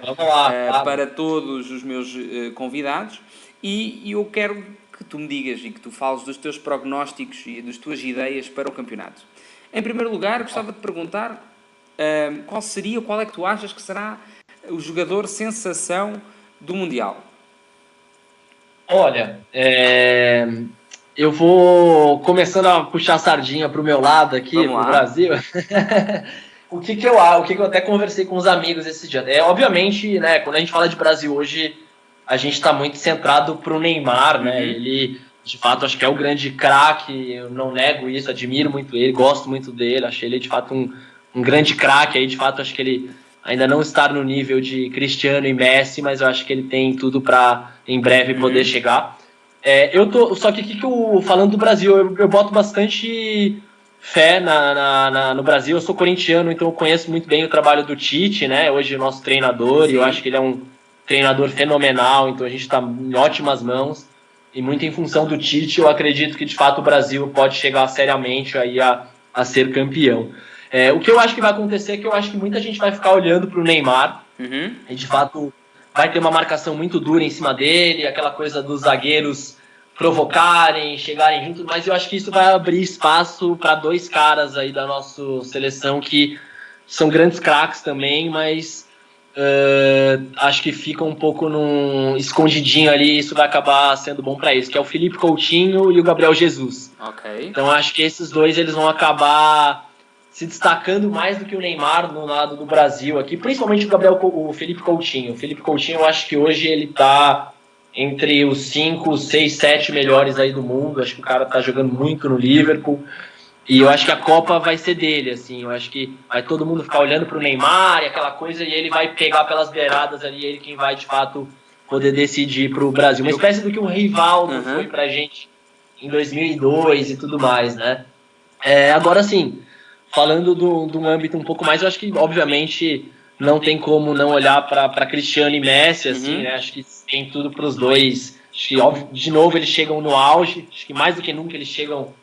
para todos os meus convidados e eu quero que tu me digas e que tu fales dos teus prognósticos e das tuas ideias para o campeonato. Em primeiro lugar, gostava de perguntar qual é que tu achas que será o jogador sensação do Mundial? Olha, eu vou começando a puxar a sardinha para o meu lado aqui, para o Brasil. O que eu até conversei com os amigos esse dia. Obviamente, né, quando a gente fala de Brasil hoje, a gente está muito centrado para o Neymar, né? Ele, de fato, acho que é o grande craque, eu não nego isso, admiro muito ele, gosto muito dele, achei ele, de fato, um grande craque. Aí, de fato, acho que ele ainda não está no nível de Cristiano e Messi, mas eu acho que ele tem tudo para, em breve, poder chegar. Só que falando do Brasil, eu boto bastante fé no Brasil. Eu sou corintiano, então eu conheço muito bem o trabalho do Tite, né? Hoje o nosso treinador, e eu acho que ele é um treinador fenomenal, então a gente está em ótimas mãos. E muito em função do Tite, eu acredito que de fato o Brasil pode chegar seriamente aí a ser campeão. O que eu acho que vai acontecer é que eu acho que muita gente vai ficar olhando para o Neymar, e de fato vai ter uma marcação muito dura em cima dele, aquela coisa dos zagueiros provocarem, chegarem juntos, mas eu acho que isso vai abrir espaço para dois caras aí da nossa seleção que são grandes craques também, mas acho que fica um pouco num escondidinho ali, e isso vai acabar sendo bom para eles, que é o Felipe Coutinho e o Gabriel Jesus. Okay. Então acho que esses dois eles vão acabar se destacando mais do que o Neymar no lado do Brasil aqui, principalmente o Felipe Coutinho. O Felipe Coutinho, eu acho que hoje ele tá entre os 5, 6, 7 melhores aí do mundo. Acho que o cara tá jogando muito no Liverpool. E eu acho que a Copa vai ser dele, assim. Eu acho que vai todo mundo ficar olhando pro Neymar e aquela coisa, e ele vai pegar pelas beiradas ali, ele quem vai, de fato, poder decidir pro Brasil. Uma espécie do que um Rivaldo foi pra gente em 2002 e tudo mais, né? Agora, sim, falando de um âmbito um pouco mais, eu acho que, obviamente, não tem como não olhar para Cristiano e Messi, assim, né? Acho que tem tudo para os dois. Acho que, de novo, eles chegam no auge. Acho que mais do que nunca eles chegam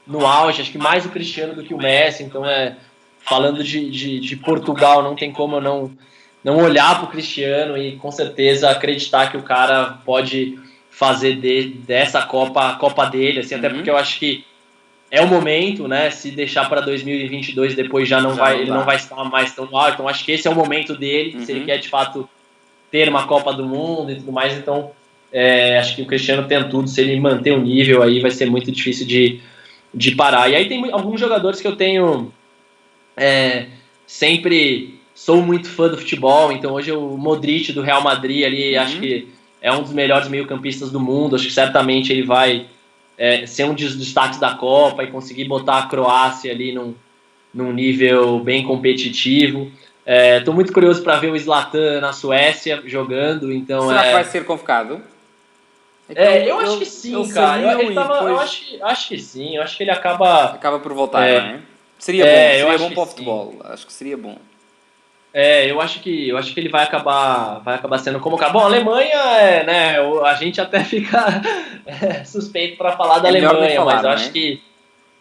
no auge. Acho que mais o Cristiano do que o Messi. Então, falando de Portugal, não tem como eu não olhar para o Cristiano e, com certeza, acreditar que o cara pode fazer dessa Copa a Copa dele, assim, até porque eu acho que é o momento, né? Se deixar para 2022, depois ele não vai estar mais tão alto. Então, acho que esse é o momento dele, se ele quer, de fato, ter uma Copa do Mundo e tudo mais. Então, acho que o Cristiano tem tudo. Se ele manter o nível aí, vai ser muito difícil de parar. E aí tem alguns jogadores que eu tenho... sempre sou muito fã do futebol. Então, hoje o Modric, do Real Madrid, ali, acho que é um dos melhores meio-campistas do mundo. Acho que certamente ele vai... ser um dos destaques da Copa e conseguir botar a Croácia ali num nível bem competitivo. Estou muito curioso para ver o Zlatan na Suécia jogando. Então, será que vai ser convocado? Eu acho que sim, cara. Eu acho que sim. Eu acho que ele acaba por voltar, não é? Seria bom, seria bom para o futebol. Acho que seria bom. Eu acho que ele vai acabar sendo convocado. Bom, a Alemanha, né? A gente até fica suspeito para falar da Alemanha, mas eu acho que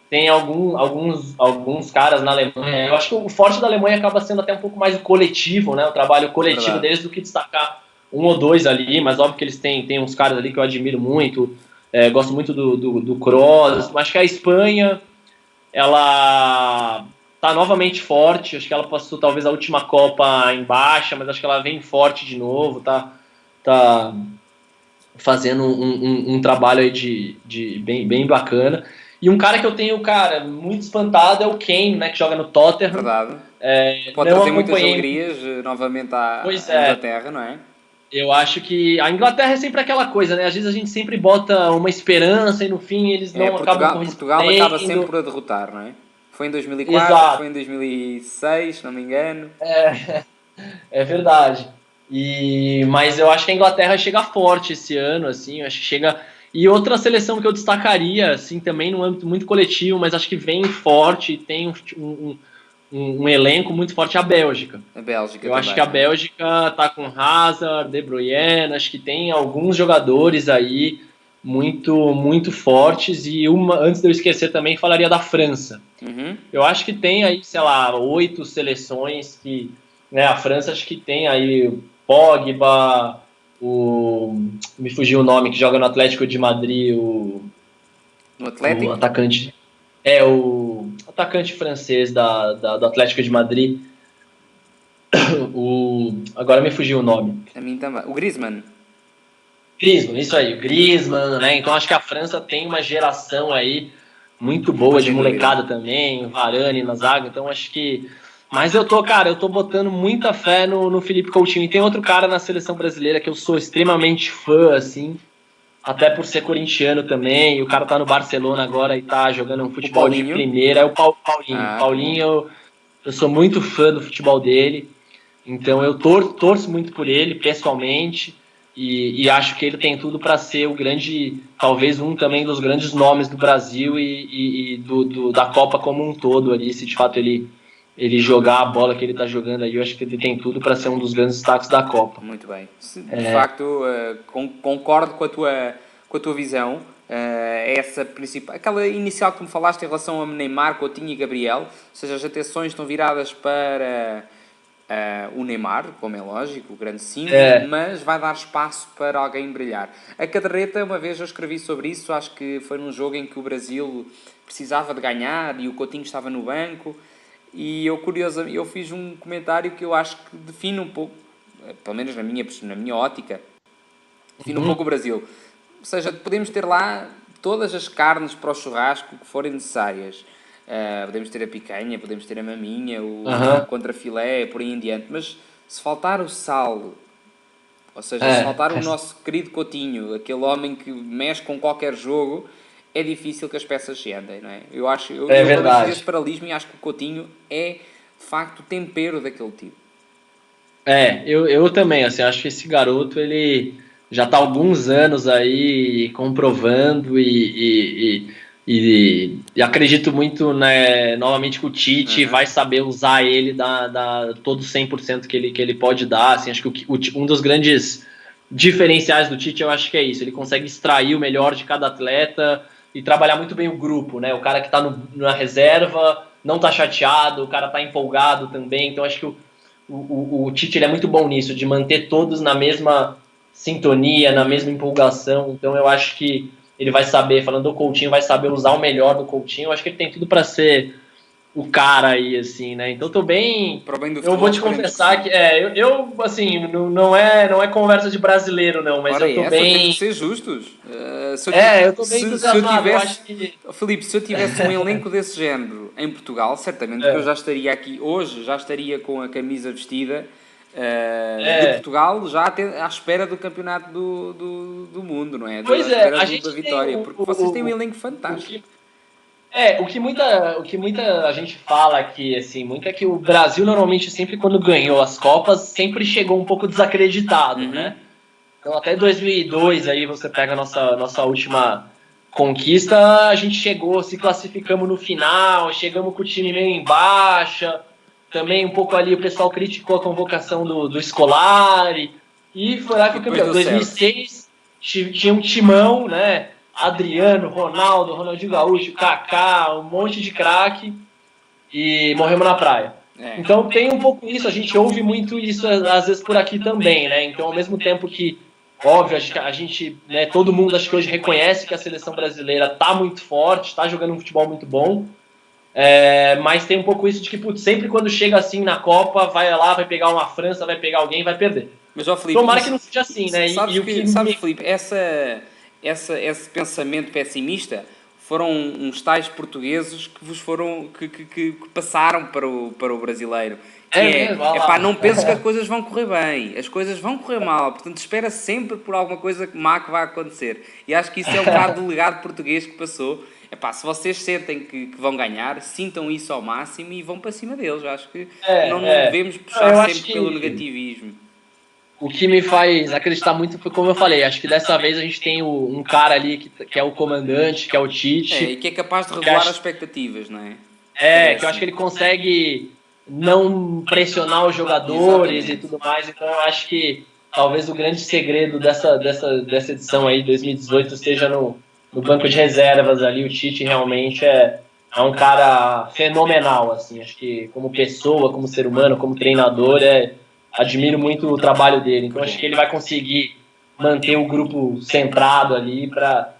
tem alguns caras na Alemanha. Eu acho que o forte da Alemanha acaba sendo até um pouco mais o coletivo, né? O trabalho coletivo deles do que destacar um ou dois ali, mas óbvio que eles têm uns caras ali que eu admiro muito. Gosto muito do Kroos. Acho que a Espanha, ela tá novamente forte. Acho que ela passou talvez a última Copa em baixa, mas acho que ela vem forte de novo, tá fazendo um trabalho aí de bem bacana. E um cara que eu tenho, muito espantado é o Kane, né, que joga no Tottenham. Verdade. Pode trazer muitas alegrias novamente à Inglaterra, não é? Eu acho que a Inglaterra é sempre aquela coisa, né? Às vezes a gente sempre bota uma esperança e no fim eles não acabam correspondendo. Portugal acaba sempre por a derrotar, não é? Foi em 2004, exato. Foi em 2006, se não me engano. É verdade. Mas eu acho que a Inglaterra chega forte esse ano, assim. Eu acho que chega E outra seleção que eu destacaria, assim, também no âmbito muito coletivo, mas acho que vem forte, tem um elenco muito forte, é a Bélgica. A Bélgica Eu também, acho que a Bélgica tá com Hazard, De Bruyne, acho que tem alguns jogadores aí muito fortes. E antes de eu esquecer também, falaria da França. Uhum. Eu acho que tem aí, sei lá, 8 seleções que... Né, a França acho que tem aí o Pogba, me fugiu o nome, que joga no Atlético de Madrid, No o Atlético? atacante... o atacante francês do Atlético de Madrid. Agora me fugiu o nome. A mim também. O Griezmann. Griezmann, isso aí, o Griezmann, né? Então acho que a França tem uma geração aí muito boa de Sem dúvida. molecada também, o Varane na zaga, então acho que... Mas eu tô botando muita fé no Felipe Coutinho. E tem outro cara na seleção brasileira que eu sou extremamente fã, assim, até por ser corintiano também, e o cara tá no Barcelona agora e tá jogando um futebol de primeira, é o Paulinho. Paulinho, eu sou muito fã do futebol dele, então eu torço muito por ele, pessoalmente, e acho que ele tem tudo para ser o grande, talvez um também dos grandes nomes do Brasil e da Copa como um todo ali, se de fato ele jogar a bola que ele está jogando aí, eu acho que ele tem tudo para ser um dos grandes destaques da Copa. Muito bem. De facto, concordo com a tua visão. Essa principal, aquela inicial que me falaste em relação a Neymar, Coutinho e Gabriel, ou seja, as atenções estão viradas para o Neymar, como é lógico, o grande símbolo, mas vai dar espaço para alguém brilhar. A caderneta, uma vez eu escrevi sobre isso, acho que foi num jogo em que o Brasil precisava de ganhar e o Coutinho estava no banco, e eu fiz um comentário que eu acho que define um pouco, pelo menos na minha ótica, define um pouco o Brasil. Ou seja, podemos ter lá todas as carnes para o churrasco que forem necessárias. Podemos ter a picanha, podemos ter a maminha, o contrafilé, por aí em diante. Mas se faltar o sal, ou seja, se faltar o nosso querido Coutinho, aquele homem que mexe com qualquer jogo, é difícil que as peças se andem, não é? Eu também fiz esse paralelismo e acho que o Coutinho é, de facto, o tempero daquele tipo. Eu também, assim, acho que esse garoto, ele já está há alguns anos aí comprovando e acredito muito, né, novamente que o Tite vai saber usar ele todo 100% que ele pode dar, assim, acho que um dos grandes diferenciais do Tite, eu acho que é isso, ele consegue extrair o melhor de cada atleta e trabalhar muito bem o grupo, né, o cara que está na reserva não está chateado, o cara está empolgado também, então acho que o Tite ele é muito bom nisso, de manter todos na mesma sintonia, na mesma empolgação. Então eu acho que ele vai saber, falando do Coutinho, vai saber usar o melhor do Coutinho. Eu acho que ele tem tudo para ser o cara aí, assim, né? Então eu tô bem... Eu vou te confessar que eu assim, não é conversa de brasileiro, não, mas eu tô bem... Temos que ser justos. Eu tô bem entusiasmado. Filipe, se eu tivesse um elenco desse género em Portugal, certamente que eu já estaria aqui hoje, já estaria com a camisa vestida de Portugal, já à espera do campeonato do mundo, não é? Pois é, a gente da vitória, porque vocês têm um elenco fantástico. O que muita gente fala aqui, assim, muito é que o Brasil normalmente sempre quando ganhou as Copas sempre chegou um pouco desacreditado, né? Então até 2002 aí você pega a nossa última conquista, a gente chegou, se classificamos no final, chegamos com o time meio em baixa, também um pouco ali o pessoal criticou a convocação do Scolari, e foi lá que o campeão. 2006 tinha um timão, né? Adriano, Ronaldo, Ronaldinho Gaúcho, Kaká, um monte de craque, e morremos na praia. Então tem um pouco isso, a gente ouve muito isso às vezes por aqui também, né? Então ao mesmo tempo que, óbvio, a gente, né, todo mundo acho que hoje reconhece que a seleção brasileira tá muito forte, tá jogando um futebol muito bom, mas tem um pouco isso de que, putz, sempre quando chega assim na Copa, vai lá, vai pegar uma França, vai pegar alguém, vai perder. Mas, Filipe, tomara que não seja assim, né? Sabes, Filipe, esse pensamento pessimista foram uns tais portugueses que vos foram que passaram para o brasileiro. Não penses que as coisas vão correr bem, as coisas vão correr mal, portanto espera sempre por alguma coisa má que vai acontecer. E acho que isso é um bocado do legado português que passou. Se vocês sentem que vão ganhar, sintam isso ao máximo e vão para cima deles. Eu acho que não devemos puxar sempre pelo negativismo. o que me faz acreditar muito foi como eu falei, acho que dessa vez a gente tem um cara ali que é o comandante, que é o Tite. E que é capaz de regular as expectativas, não é? Que eu acho que ele consegue não pressionar os jogadores. Exatamente. E tudo mais, então eu acho que talvez o grande segredo dessa edição aí, 2018, esteja no banco de reservas ali. O Tite realmente é um cara fenomenal, assim, acho que como pessoa, como ser humano, como treinador, admiro muito o trabalho dele, então acho que ele vai conseguir manter o grupo centrado ali para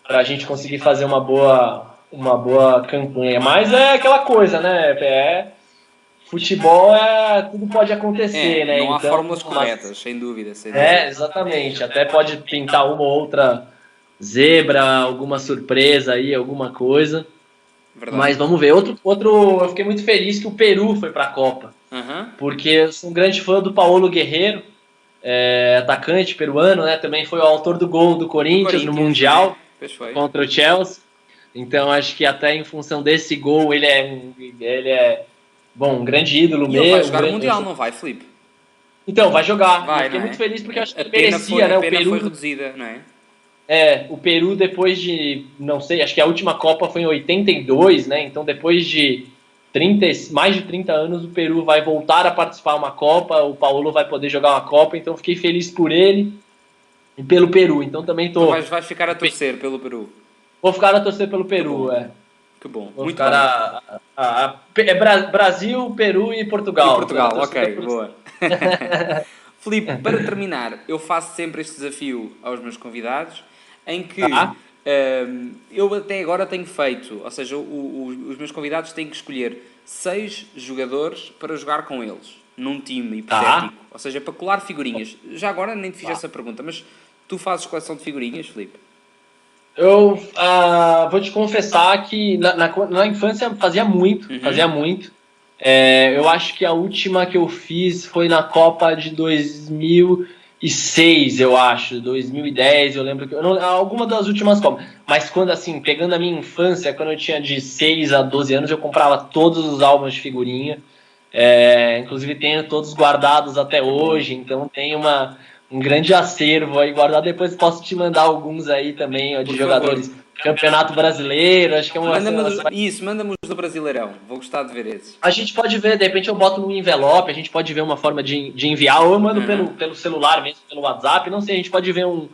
a gente conseguir fazer uma boa campanha. Mas é aquela coisa, né? Futebol tudo pode acontecer, né? Não há fórmulas corretas, sem dúvida. Exatamente. Até pode pintar uma ou outra zebra, alguma surpresa aí, alguma coisa. Verdade. Mas vamos ver. Outro, eu fiquei muito feliz que o Peru foi para a Copa. Porque eu sou um grande fã do Paulo Guerreiro, atacante peruano, né? Também foi o autor do gol do Corinthians no Mundial, contra o Chelsea. Então acho que até em função desse gol ele é um grande ídolo mesmo. Ele vai jogar o Mundial, não vai, Filipe? Então, vai jogar. Eu fiquei muito feliz porque acho que merecia, né? A pena foi reduzida, não é? O Peru depois de, não sei, acho que a última Copa foi em 82, né? Então depois de mais de 30 anos o Peru vai voltar a participar de uma Copa, o Paulo vai poder jogar uma Copa, então fiquei feliz por ele e pelo Peru. Então também tô... Mas vais ficar a torcer pelo Peru? Vou ficar a torcer pelo Peru, Que bom. Vou muito ficar Brasil, Peru e Portugal. E Portugal, ok, boa. Filipe, para terminar, eu faço sempre este desafio aos meus convidados, em que eu até agora tenho feito, ou seja, os meus convidados têm que escolher 6 jogadores para jogar com eles, num time hipotético. Ou seja, para colar figurinhas. Já agora nem te fiz essa pergunta, mas tu fazes coleção de figurinhas, Filipe? Eu vou te confessar que na infância fazia muito. Eu acho que a última que eu fiz foi na Copa de 2006, eu acho, 2010, eu lembro que... alguma das últimas Copas. Mas quando, assim, pegando a minha infância, quando eu tinha de 6 a 12 anos, eu comprava todos os álbuns de figurinha. Inclusive tenho todos guardados até hoje, então tem um grande acervo aí guardado. Depois posso te mandar alguns aí também, de jogadores. Campeonato Brasileiro, acho que é uma... Manda-me os do Brasileirão. Vou gostar de ver esses. A gente pode ver, de repente eu boto no envelope, a gente pode ver uma forma de enviar, ou eu mando pelo celular mesmo, pelo WhatsApp, não sei, a gente pode ver um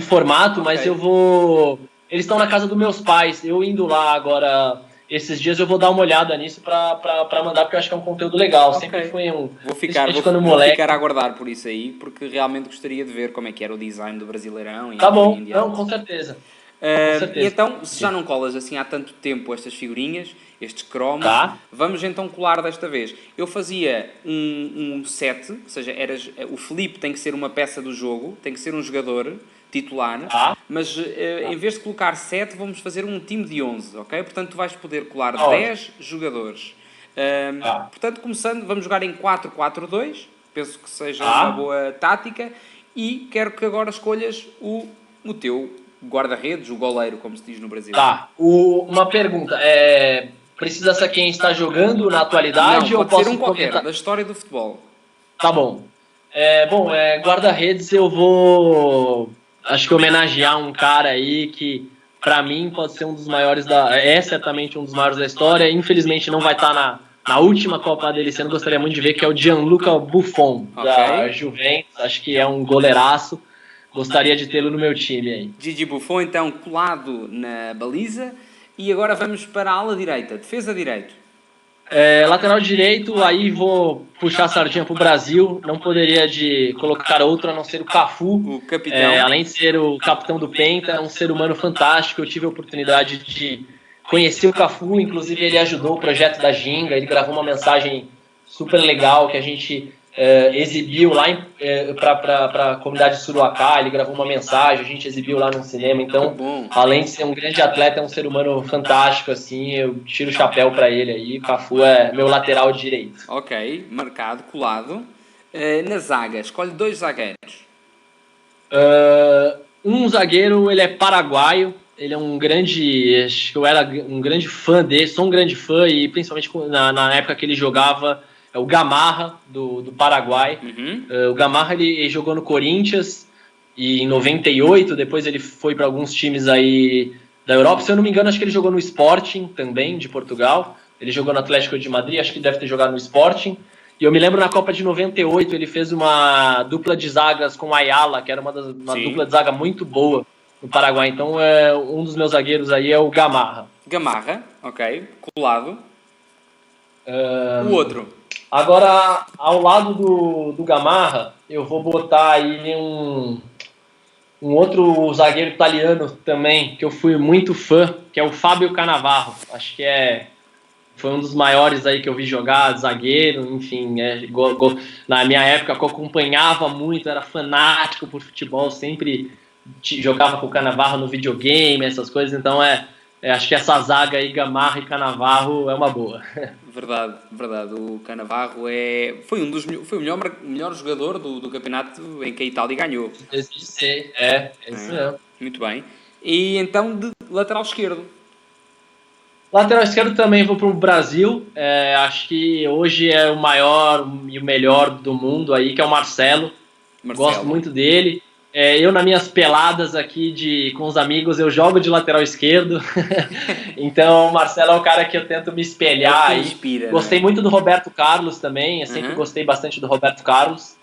formato, mas eu vou... Eles estão na casa dos meus pais, eu indo lá agora... Esses dias eu vou dar uma olhada nisso pra mandar, porque eu acho que é um conteúdo legal. Sempre foi Vou ficar a aguardar por isso aí, porque realmente gostaria de ver como é que era o design do Brasileirão. Tá bom, não, com certeza. E então, se já não colas assim há tanto tempo estas figurinhas, estes cromos, vamos então colar desta vez. Eu fazia um set, ou seja, o Filipe tem que ser uma peça do jogo, tem que ser um jogador titular, mas em vez de colocar 7, vamos fazer um time de 11, ok? Portanto, tu vais poder colar 10 jogadores. Portanto, começando, vamos jogar em 4-4-2, penso que seja uma boa tática, e quero que agora escolhas o teu guarda-redes, o goleiro, como se diz no Brasil. Uma pergunta, precisa ser quem está jogando na atualidade? Não, ou pode ser um qualquer, da história do futebol. Tá bom. Guarda-redes eu vou... Acho que homenagear um cara aí que, pra mim, pode ser um dos maiores certamente um dos maiores da história. Infelizmente não vai estar na última Copa dele esse ano, gostaria muito de ver, que é o Gianluca Buffon, da Juventus. Acho que é um goleiraço. Gostaria de tê-lo no meu time aí. Gigi Buffon, então, colado na baliza. E agora vamos para a ala direita, defesa direito. Lateral direito, aí vou puxar a sardinha pro Brasil. Não poderia colocar outro a não ser o Cafu. O capitão. Além de ser o capitão do Penta, é um ser humano fantástico. Eu tive a oportunidade de conhecer o Cafu, inclusive ele ajudou o projeto da Ginga. Ele gravou uma mensagem super legal que a gente exibiu lá para a comunidade de Suruacá. Ele gravou uma mensagem, a gente exibiu lá no cinema. Então, além de ser um grande atleta, é um ser humano fantástico, assim. Eu tiro o chapéu para ele aí. O Cafu é meu lateral direito. Ok, marcado, colado. Na zaga, escolhe 2 zagueiros. Um zagueiro, ele é paraguaio. Ele é um grande... Acho que eu era um grande fã dele. Sou um grande fã, e principalmente na época que ele jogava... é o Gamarra, do Paraguai. Uhum. O Gamarra, ele jogou no Corinthians e em 98, depois ele foi para alguns times aí da Europa. Se eu não me engano, acho que ele jogou no Sporting também, de Portugal. Ele jogou no Atlético de Madrid, acho que deve ter jogado no Sporting. E eu me lembro na Copa de 98, ele fez uma dupla de zagas com o Ayala, que era uma dupla de zaga muito boa no Paraguai. Então, um dos meus zagueiros aí é o Gamarra. Gamarra, ok. Colado. O outro. Agora, ao lado do Gamarra, eu vou botar aí um outro zagueiro italiano também, que eu fui muito fã, que é o Fábio Cannavaro. Acho que foi um dos maiores aí que eu vi jogar, zagueiro, enfim. Na minha época eu acompanhava muito, era fanático por futebol, sempre jogava com o Cannavaro no videogame, essas coisas. Então acho que essa zaga aí, Gamarra e Cannavaro, é uma boa. Verdade, verdade. O Cannavaro foi o melhor jogador do campeonato em que a Itália ganhou. Isso mesmo. Muito bem. E então, de lateral esquerdo? Lateral esquerdo também vou para o Brasil. Acho que hoje é o maior e o melhor do mundo aí, que é o Marcelo. Gosto muito dele. Eu, nas minhas peladas aqui com os amigos, eu jogo de lateral esquerdo. Então, o Marcelo é o cara que eu tento me espelhar aí. Inspira, gostei muito do Roberto Carlos também. Eu sempre gostei bastante do Roberto Carlos.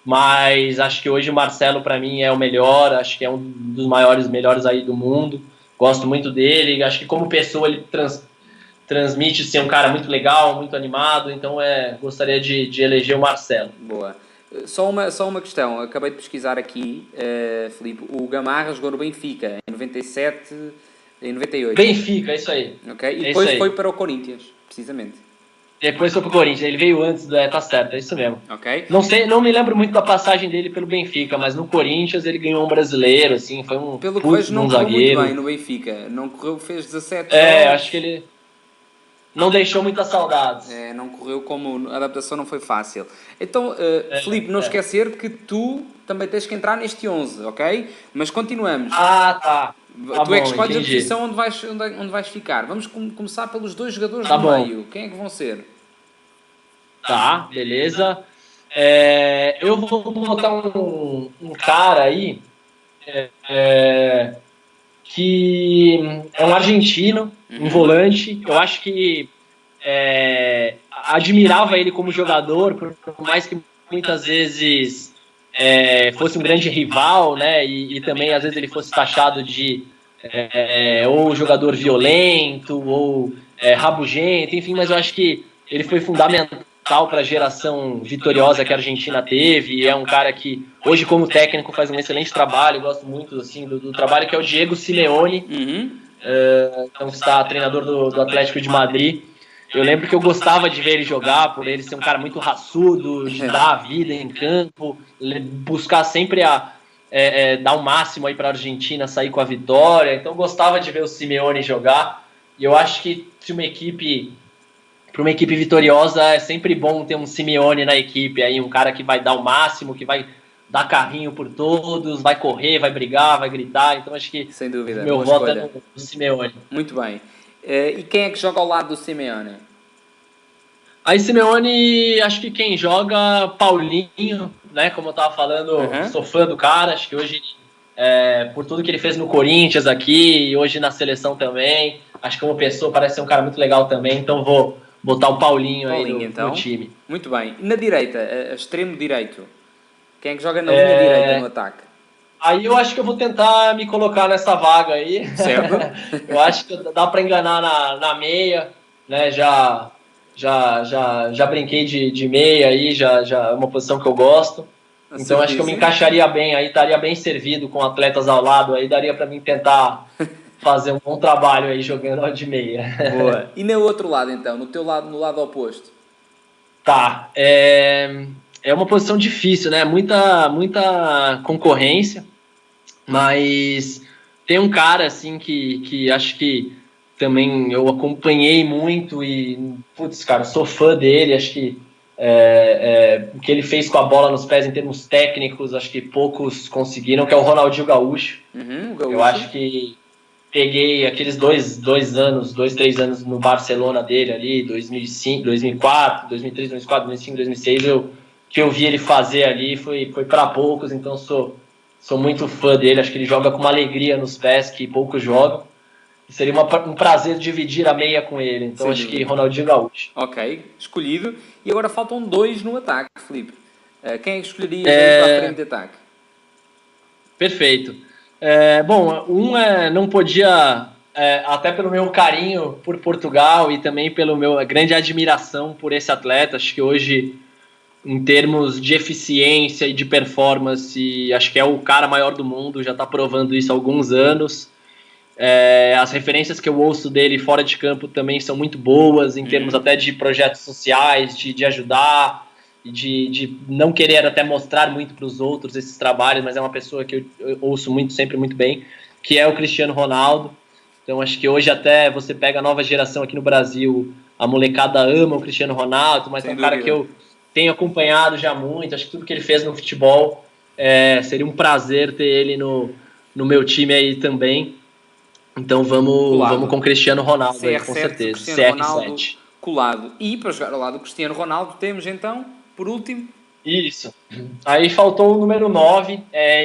Mas acho que hoje o Marcelo, para mim, é o melhor. Acho que é um dos melhores aí do mundo. Gosto muito dele. Acho que como pessoa ele transmite ser um cara muito legal, muito animado. Então, gostaria de eleger o Marcelo. Boa. Só uma questão, acabei de pesquisar aqui, Filipe, o Gamarra jogou no Benfica em 97 e 98. Benfica, isso aí. Okay? E depois foi para o Corinthians, precisamente. Depois foi para o Corinthians, ele veio antes, tá certo, é isso mesmo. Okay. Não me lembro muito da passagem dele pelo Benfica, mas no Corinthians ele ganhou um brasileiro, assim, foi um pelo que vejo, não correu zagueiro. Muito bem no Benfica, não correu, fez 17 jogos. Acho que ele não deixou muitas saudades. Não correu como a adaptação não foi fácil. Então, Filipe, não esquecer que tu também tens que entrar neste 11, ok? Mas continuamos. Tá. Tu é que escolhes a posição onde vais ficar. Vamos começar pelos dois jogadores do meio. Quem é que vão ser? Tá, beleza. Eu vou botar um cara aí que é um argentino, um volante. Eu acho que admirava ele como jogador, por mais que muitas vezes fosse um grande rival, né? E também às vezes ele fosse taxado de ou jogador violento ou rabugento, enfim. Mas eu acho que ele foi fundamental para a geração vitoriosa que a Argentina teve, e é um cara que hoje como técnico faz um excelente trabalho. Eu gosto muito assim, do trabalho, que é o Diego Simeone, então está treinador do Atlético de Madrid. Eu lembro que eu gostava de ver ele jogar, por ele ser um cara muito raçudo, de dar a vida em campo, buscar sempre dar o máximo aí para a Argentina sair com a vitória. Então eu gostava de ver o Simeone jogar, e eu acho que para uma equipe vitoriosa é sempre bom ter um Simeone na equipe, aí um cara que vai dar o máximo, que vai dar carrinho por todos, vai correr, vai brigar, vai gritar. Então acho que sem dúvida, meu voto é no Simeone. Muito bem. E quem é que joga ao lado do Simeone? Aí Simeone, acho que quem joga, Paulinho, né? Como eu tava falando, sou fã do cara. Acho que hoje, por tudo que ele fez no Corinthians aqui, e hoje na seleção também, acho que como pessoa parece ser um cara muito legal também. Então vou botar o Paulinho aí no time. Muito bem. E na direita, extremo direito? Quem é que joga na linha direita no ataque? Aí eu acho que eu vou tentar me colocar nessa vaga aí. Certo. Eu acho que dá para enganar na meia, né? Já brinquei de meia aí, já é uma posição que eu gosto. Então acho que eu me encaixaria bem aí, estaria bem servido com atletas ao lado aí, daria para mim tentar fazer um bom trabalho aí jogando de meia. Boa. E no outro lado então, no lado oposto? Tá. É uma posição difícil, né? Muita concorrência, mas tem um cara assim que acho que também eu acompanhei muito e, putz, cara, sou fã dele. Acho que o que ele fez com a bola nos pés em termos técnicos, acho que poucos conseguiram, que é o Ronaldinho Gaúcho. Gaúcho. Eu acho que peguei aqueles dois, 3 anos no Barcelona dele ali, 2005, 2004, 2003, 2004, 2005, 2006, que eu vi ele fazer ali foi para poucos, então sou muito fã dele, acho que ele joga com uma alegria nos pés que poucos jogam. Seria um prazer dividir a meia com ele, então Sem acho dúvida. que Ronaldinho Gaúcho. Ok, escolhido. E agora faltam 2 no ataque, Filipe. Quem é que escolherias aí para a frente de ataque? Perfeito. Bom, não podia, até pelo meu carinho por Portugal e também pela minha grande admiração por esse atleta, acho que hoje, em termos de eficiência e de performance, acho que é o cara maior do mundo, já está provando isso há alguns anos. As referências que eu ouço dele fora de campo também são muito boas, em termos até de projetos sociais, de ajudar, e de não querer até mostrar muito para os outros esses trabalhos, mas é uma pessoa que eu ouço sempre muito bem, que é o Cristiano Ronaldo. Então acho que hoje até você pega a nova geração aqui no Brasil, a molecada ama o Cristiano Ronaldo, mas é um cara que eu tenho acompanhado já muito, acho que tudo que ele fez no futebol seria um prazer ter ele no meu time aí também. Então vamos com Cristiano Ronaldo CR7, aí, com certeza. Cristiano CR7. Ronaldo colado. E para jogar ao lado do Cristiano Ronaldo temos então, por último... Isso. Aí faltou o número 9.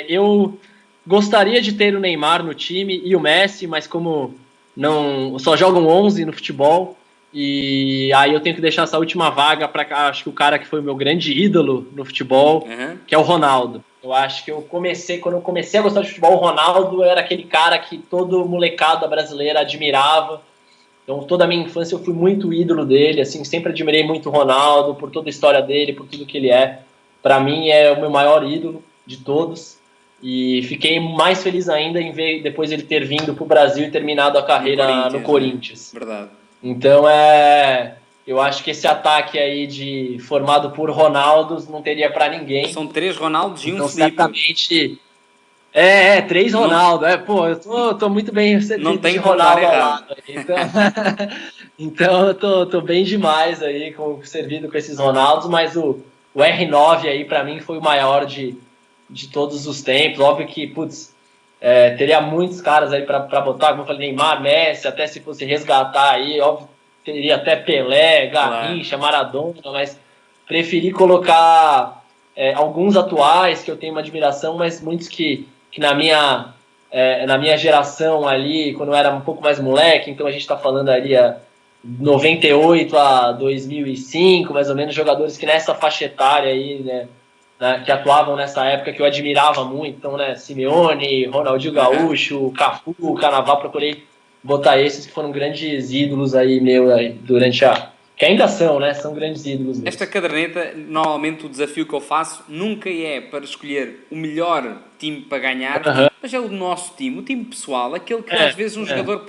Eu gostaria de ter o Neymar no time e o Messi, mas como não só jogam 11 no futebol, e aí eu tenho que deixar essa última vaga para, acho que o cara que foi o meu grande ídolo no futebol, que é o Ronaldo. Eu acho que quando eu comecei a gostar de futebol, o Ronaldo era aquele cara que todo molecada brasileira admirava. Então, toda a minha infância eu fui muito ídolo dele, assim, sempre admirei muito o Ronaldo, por toda a história dele, por tudo que ele é. Para mim, é o meu maior ídolo de todos. E fiquei mais feliz ainda em ver depois ele ter vindo para o Brasil e terminado a carreira no Corinthians. Né? Verdade. Então, eu acho que esse ataque aí formado por Ronaldos não teria para ninguém. São 3 Ronaldos e então, um Filipe. Certamente... 3 Ronaldo. Eu tô muito bem servido de Ronaldo ao lado. Então eu tô bem demais aí, servido com esses Ronaldos, mas o R9 aí pra mim foi o maior de todos os tempos. Óbvio que, teria muitos caras aí pra botar, como eu falei, Neymar, Messi, até se fosse resgatar aí, óbvio, teria até Pelé, Garrincha, Maradona, mas preferi colocar alguns atuais que eu tenho uma admiração, mas muitos que na minha geração ali, quando eu era um pouco mais moleque, então a gente está falando ali 98 a 2005, mais ou menos, jogadores que nessa faixa etária aí, né, que atuavam nessa época, que eu admirava muito, então, né, Simeone, Ronaldinho Gaúcho, Cafu, Cannavaro, procurei botar esses que foram grandes ídolos aí meu aí, durante que ainda são, né? São grandes ídolos mesmo. Esta caderneta, normalmente o desafio que eu faço nunca é para escolher o melhor time para ganhar, mas é o nosso time, o time pessoal, aquele que às vezes um jogador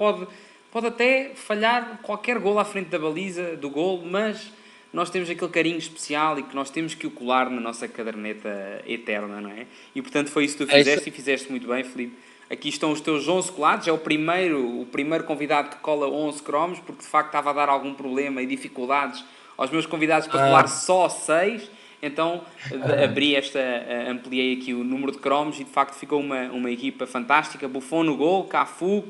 pode até falhar qualquer gol à frente da baliza, do gol, mas nós temos aquele carinho especial e que nós temos que o colar na nossa caderneta eterna, não é? E portanto foi isso que tu fizeste e fizeste muito bem, Filipe. Aqui estão os teus 11 colados, é o primeiro convidado que cola 11 cromos, porque de facto estava a dar algum problema e dificuldades aos meus convidados para colar só 6, então ampliei aqui o número de cromos e de facto ficou uma equipa fantástica. Buffon no gol, Cafu,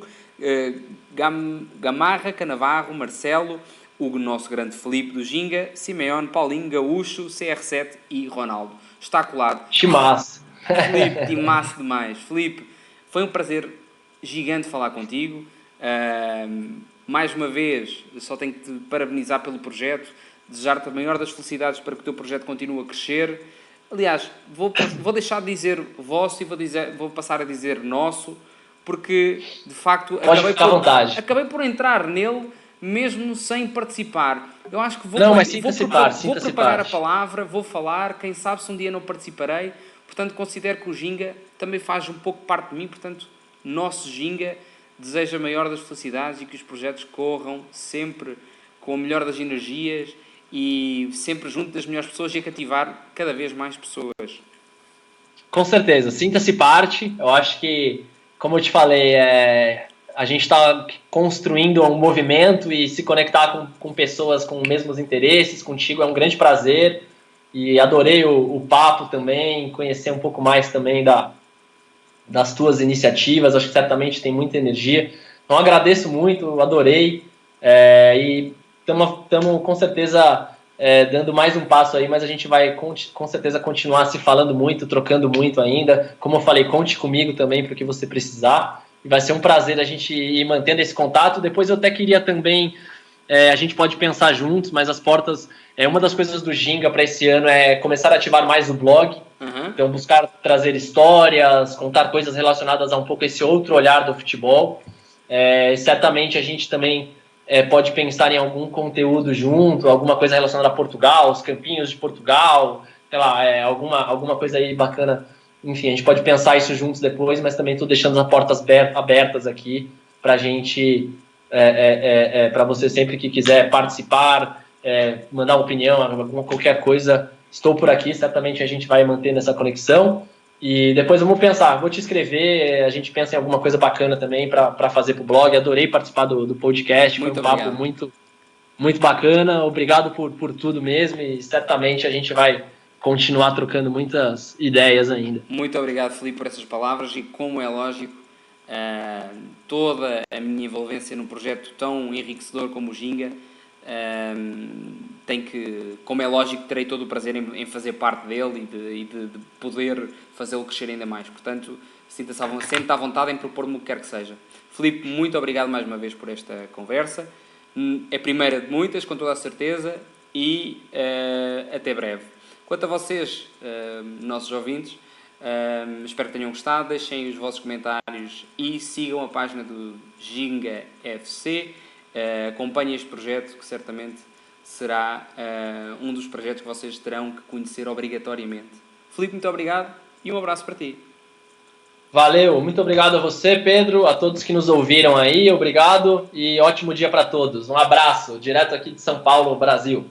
Gamarra, Cannavaro, Marcelo, o nosso grande Filipe do Ginga, Simeone, Paulinho, Gaúcho, CR7 e Ronaldo. Está colado. Timaço. Filipe, timaço demais. Filipe, foi um prazer gigante falar contigo. Mais uma vez, só tenho que te parabenizar pelo projeto, desejar-te a maior das felicidades para que o teu projeto continue a crescer. Aliás, vou deixar de dizer vosso e vou passar a dizer nosso, porque de facto acabei por entrar nele mesmo sem participar. Eu acho que vou propagar a palavra, vou falar, quem sabe se um dia não participarei. Portanto, considero que o Ginga também faz um pouco parte de mim. Portanto, nosso Ginga deseja a maior das felicidades e que os projetos corram sempre com a melhor das energias e sempre junto das melhores pessoas e a cativar cada vez mais pessoas. Com certeza, sinta-se parte. Eu acho que, como eu te falei, a gente está construindo um movimento e se conectar com pessoas com os mesmos interesses, contigo é um grande prazer. E adorei o papo também, conhecer um pouco mais também das tuas iniciativas. Acho que certamente tem muita energia. Então agradeço muito, adorei, e estamos com certeza dando mais um passo aí, mas a gente vai com certeza continuar se falando muito, trocando muito ainda. Como eu falei, conte comigo também para o que você precisar. E vai ser um prazer a gente ir mantendo esse contato. Depois eu até queria também, a gente pode pensar juntos, mas as portas, uma das coisas do Ginga para esse ano é começar a ativar mais o blog. Uhum. Então buscar trazer histórias, contar coisas relacionadas a um pouco esse outro olhar do futebol. Certamente a gente também pode pensar em algum conteúdo junto, alguma coisa relacionada a Portugal, os campinhos de Portugal, sei lá, alguma coisa aí bacana. Enfim, a gente pode pensar isso juntos depois, mas também estou deixando as portas abertas aqui para a gente, para você sempre que quiser participar, mandar uma opinião, qualquer coisa, estou por aqui, certamente a gente vai mantendo essa conexão. E depois vamos pensar, vou te escrever, a gente pensa em alguma coisa bacana também para fazer para o blog. Adorei participar do podcast, foi um papo muito, muito bacana. Obrigado por tudo mesmo e certamente a gente vai continuar trocando muitas ideias ainda. Muito obrigado, Filipe, por essas palavras e, como é lógico, toda a minha envolvência num projeto tão enriquecedor como o Ginga, como é lógico, terei todo o prazer em fazer parte dele e de poder fazê-lo crescer ainda mais. Portanto, sinta-se sempre à vontade em propor-me o que quer que seja. Filipe, muito obrigado mais uma vez por esta conversa. É a primeira de muitas, com toda a certeza, e até breve. Quanto a vocês, nossos ouvintes, espero que tenham gostado. Deixem os vossos comentários e sigam a página do Ginga FC. Acompanhem este projeto, que certamente será um dos projetos que vocês terão que conhecer obrigatoriamente. Filipe, muito obrigado e um abraço para ti. Valeu, muito obrigado a você, Pedro, a todos que nos ouviram aí, obrigado e ótimo dia para todos. Um abraço, direto aqui de São Paulo, Brasil.